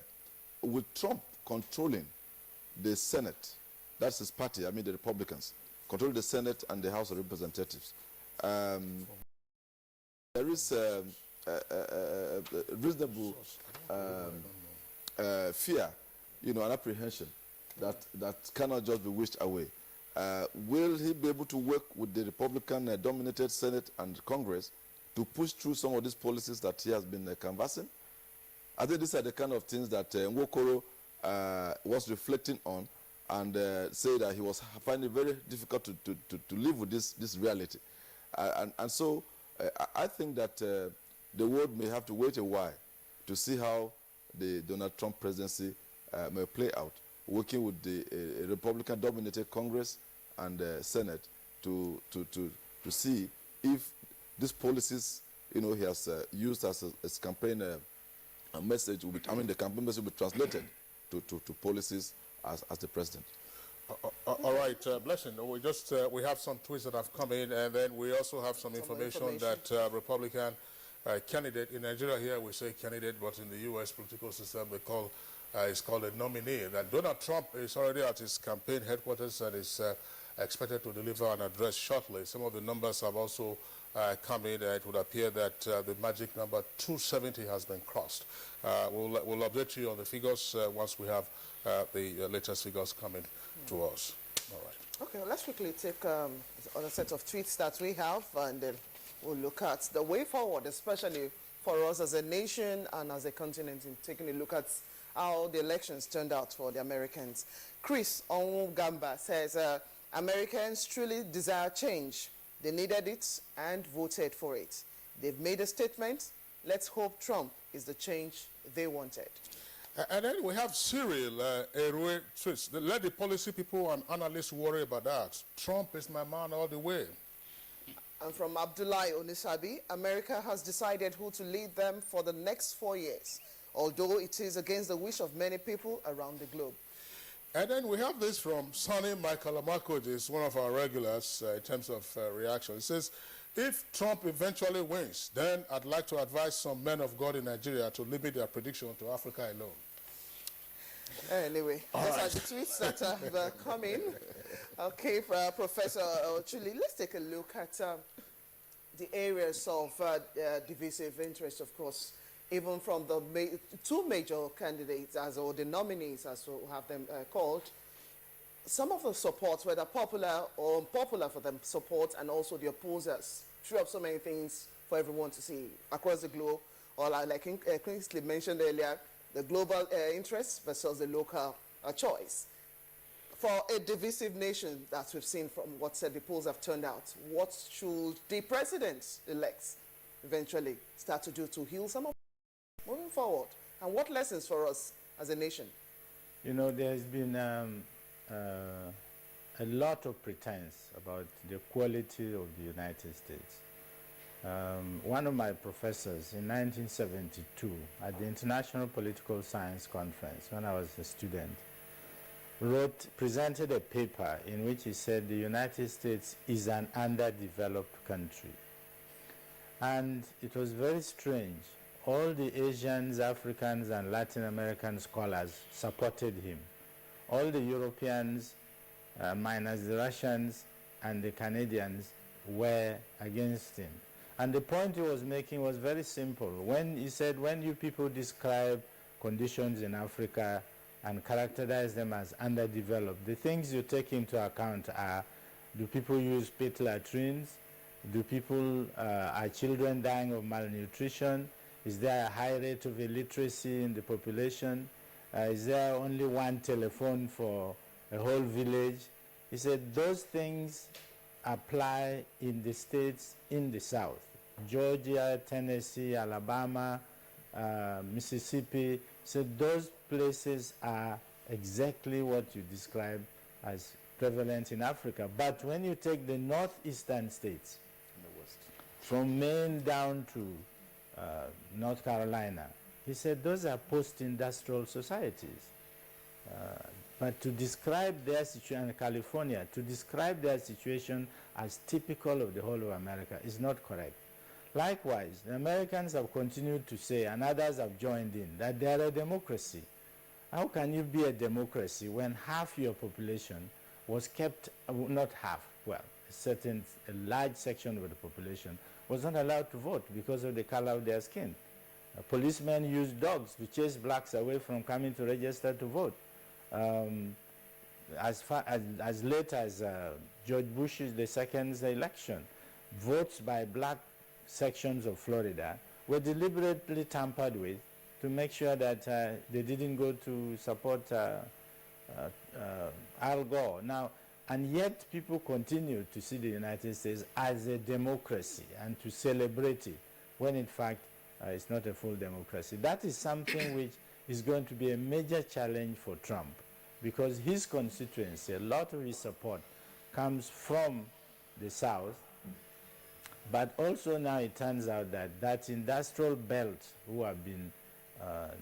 with Trump controlling the Senate, that's his party, I mean the Republicans, control the Senate and the House of Representatives, there is a reasonable fear, and apprehension that cannot just be wished away. Will he be able to work with the Republican-dominated Senate and Congress to push through some of these policies that he has been canvassing? I think these are the kind of things that Nwokoro was reflecting on, and say that he was finding it very difficult to live with this reality. And so I think that the world may have to wait a while to see how the Donald Trump presidency may play out, working with the Republican-dominated Congress and Senate to see if these policies, he has used as a campaign message, the campaign message will be translated to policies as the president. All right, Blessing. We have some tweets that have come in, and then we also have some information that Republican candidate in Nigeria here we say candidate, but in the U.S. political system they call is called a nominee. That Donald Trump is already at his campaign headquarters and is expected to deliver an address shortly. Some of the numbers have also come in, it would appear that the magic number 270 has been crossed. We'll update you on the figures once we have the latest figures coming to us. All right. Okay, let's quickly take a set of tweets that we have, and then we'll look at the way forward, especially for us as a nation and as a continent, in taking a look at how the elections turned out for the Americans. Chris Onwugamba says, Americans truly desire change. They needed it and voted for it. They've made a statement. Let's hope Trump is the change they wanted. And then we have Cyril Erue tweets. Let the policy people and analysts worry about that. Trump is my man all the way. And from Abdullahi Onisabi, America has decided who to lead them for the next 4 years, although it is against the wish of many people around the globe. And then we have this from Sonny Michael Amakoji, one of our regulars in terms of reaction. It says, if Trump eventually wins, then I'd like to advise some men of God in Nigeria to limit their prediction to Africa alone. Anyway, those are the tweets that have come in. Okay, for Professor Ochuli, let's take a look at the areas of divisive interest, of course, even from the two major candidates, or the nominees, as we'll have them called. Some of the supports, whether popular or unpopular for them, support, and also the opposers, threw up so many things for everyone to see across the globe, or like Kingsley mentioned earlier, the global interests versus the local choice. For a divisive nation that we've seen from what the polls have turned out, what should the president-elects eventually start to do to heal some of moving forward? And what lessons for us as a nation? You know, there's been a lot of pretense about the quality of the United States. One of my professors in 1972 at the International Political Science Conference, when I was a student, presented a paper in which he said the United States is an underdeveloped country. And it was very strange. All the Asians, Africans, and Latin American scholars supported him. All the Europeans, minus the Russians and the Canadians, were against him. And the point he was making was very simple. When he said, when you people describe conditions in Africa and characterize them as underdeveloped, the things you take into account are, do people use pit latrines? Are children dying of malnutrition? Is there a high rate of illiteracy in the population? Is there only one telephone for a whole village? He said those things apply in the states in the South. Georgia, Tennessee, Alabama, Mississippi. So those places are exactly what you describe as prevalent in Africa. But when you take the northeastern states, from Maine down to North Carolina, he said those are post-industrial societies. But to describe their situation, California, to describe their situation as typical of the whole of America is not correct. Likewise, the Americans have continued to say, and others have joined in, that they are a democracy. How can you be a democracy when half your population was kept, not half, well, a large section of the population was not allowed to vote because of the color of their skin. Policemen used dogs to chase blacks away from coming to register to vote. As late as George Bush's second's election, votes by black sections of Florida were deliberately tampered with to make sure that they didn't go to support Al Gore. Now, and yet people continue to see the United States as a democracy and to celebrate it, when in fact it's not a full democracy. That is something which is going to be a major challenge for Trump, because his constituency, a lot of his support comes from the South, but also now it turns out that that industrial belt who have been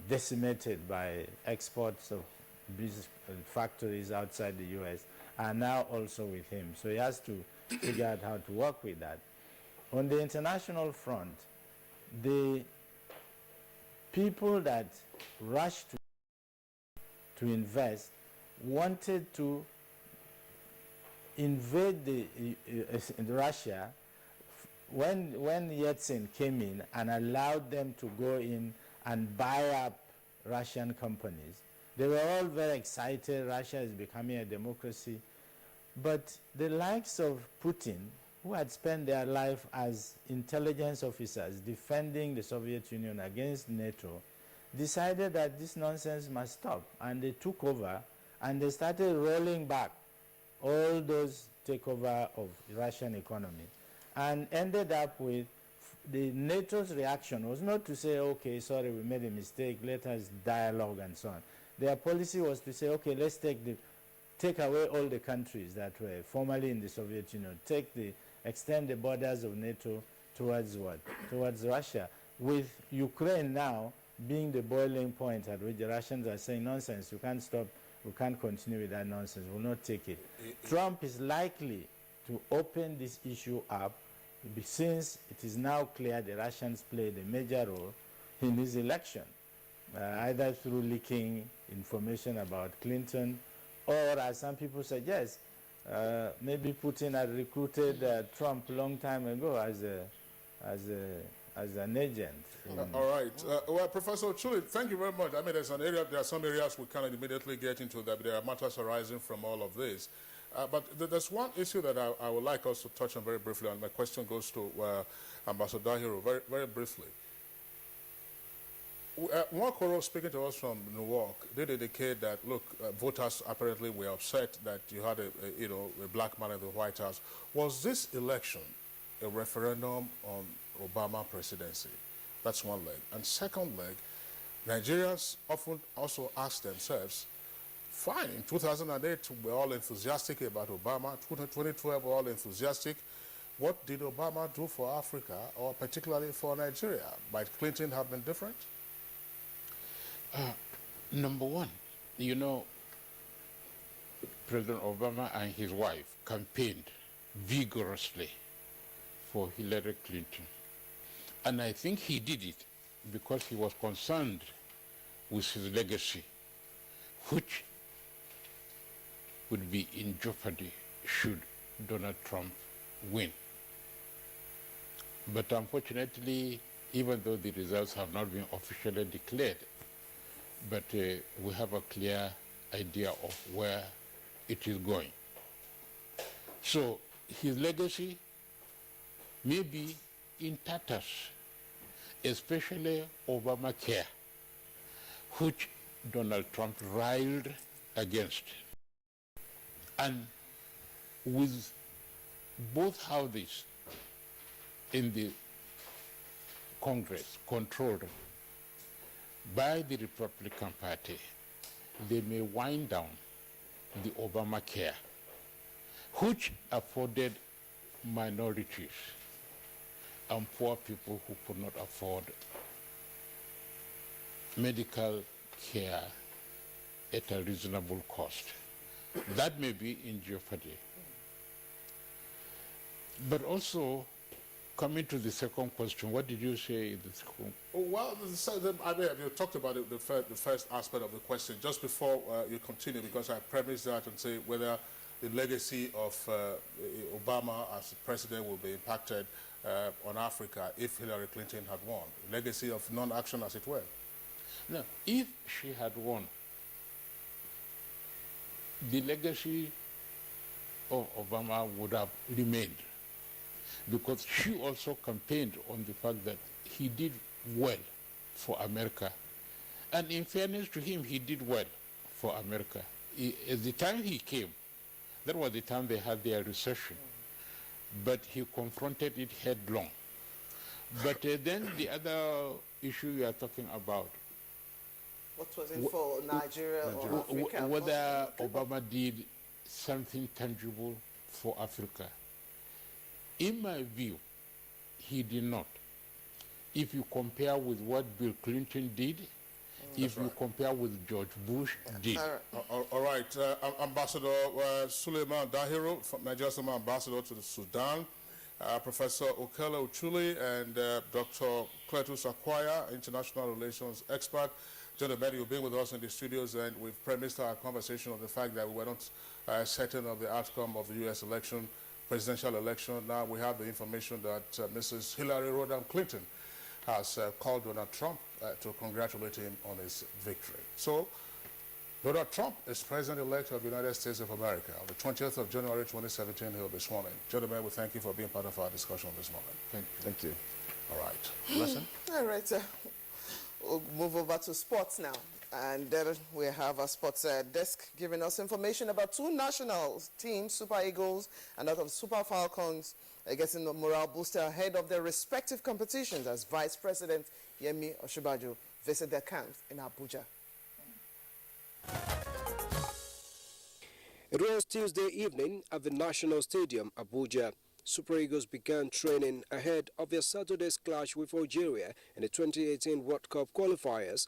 decimated by exports of business factories outside the U.S. are now also with him. So he has to figure out how to work with that. On the international front, the people that rushed to invest wanted to invade Russia when Yeltsin came in and allowed them to go in and buy up Russian companies, they were all very excited. Russia is becoming a democracy. But the likes of Putin, who had spent their life as intelligence officers defending the Soviet Union against NATO, decided that this nonsense must stop. And they took over and they started rolling back all those takeover of the Russian economy, and ended up with the NATO's reaction was not to say, okay, sorry, we made a mistake, let us dialogue and so on. Their policy was to say, okay, let's take away all the countries that were formerly in the Soviet Union, extend the borders of NATO towards what? Towards Russia, with Ukraine now being the boiling point at which the Russians are saying, nonsense, you can't stop, we can't continue with that nonsense, we'll not take it. Trump is likely to open this issue up since it is now clear the Russians played a major role in his election, either through leaking information about Clinton, or as some people suggest, maybe Putin had recruited Trump a long time ago as an agent. All right. Well, Professor Ochuli, thank you very much. I mean, there are some areas we cannot immediately get into that, but there are matters arising from all of this. But there's one issue that I would like us to touch on very briefly, and my question goes to Ambassador Dahiro very, very briefly. Mwakoro, speaking to us from Newark, did indicate that, look, voters apparently were upset that you had a black man in the White House. Was this election a referendum on Obama presidency? That's one leg. And second leg, Nigerians often also ask themselves, fine, in 2008, we're all enthusiastic about Obama. 2012, we're all enthusiastic. What did Obama do for Africa, or particularly for Nigeria? Might Clinton have been different? Number one, you know, President Obama and his wife campaigned vigorously for Hillary Clinton. And I think he did it because he was concerned with his legacy, which would be in jeopardy should Donald Trump win. But unfortunately, even though the results have not been officially declared, but we have a clear idea of where it is going. So his legacy may be in tatters, especially Obamacare, which Donald Trump railed against. And with both houses in the Congress controlled by the Republican Party, they may wind down the Obamacare, which afforded minorities and poor people who could not afford medical care at a reasonable cost. That may be in jeopardy. But also, coming to the second question, what did you say in the second? Well, I mean, you talked about the first aspect of the question. Just before you continue, because I premised that and say whether the legacy of Obama as president will be impacted on Africa if Hillary Clinton had won. Legacy of non-action, as it were. Now, if she had won, the legacy of Obama would have remained, because she also campaigned on the fact that he did well for America. And in fairness to him, he did well for America. At the time he came, that was the time they had their recession. But he confronted it headlong. But then the other issue you are talking about, what was it for Nigeria or Africa? Whether Obama did something tangible for Africa. In my view, he did not. If you compare with what Bill Clinton did, if you compare with George Bush did. All right. Ambassador Suleiman Dahiro, Nigeria's ambassador to the Sudan, Professor Okele Ochuli, and Dr. Cletus Akwaya, international relations expert. Gentlemen, you've been with us in the studios, and we've premised our conversation on the fact that we were not certain of the outcome of the U.S. election presidential election. Now we have the information that Mrs. Hillary Rodham Clinton has called Donald Trump to congratulate him on his victory. So Donald Trump is President-elect of the United States of America. On the 20th of January 2017, he'll be sworn in. Gentlemen, we thank you for being part of our discussion this morning. Thank you. All right. Listen. All right. We'll move over to sports now. And there we have our sports desk giving us information about two national teams, Super Eagles and that of Super Falcons, getting the morale booster ahead of their respective competitions as Vice President Yemi Osinbajo visited their camps in Abuja. It was Tuesday evening at the National Stadium, Abuja. Super Eagles began training ahead of their Saturday's clash with Algeria in the 2018 World Cup qualifiers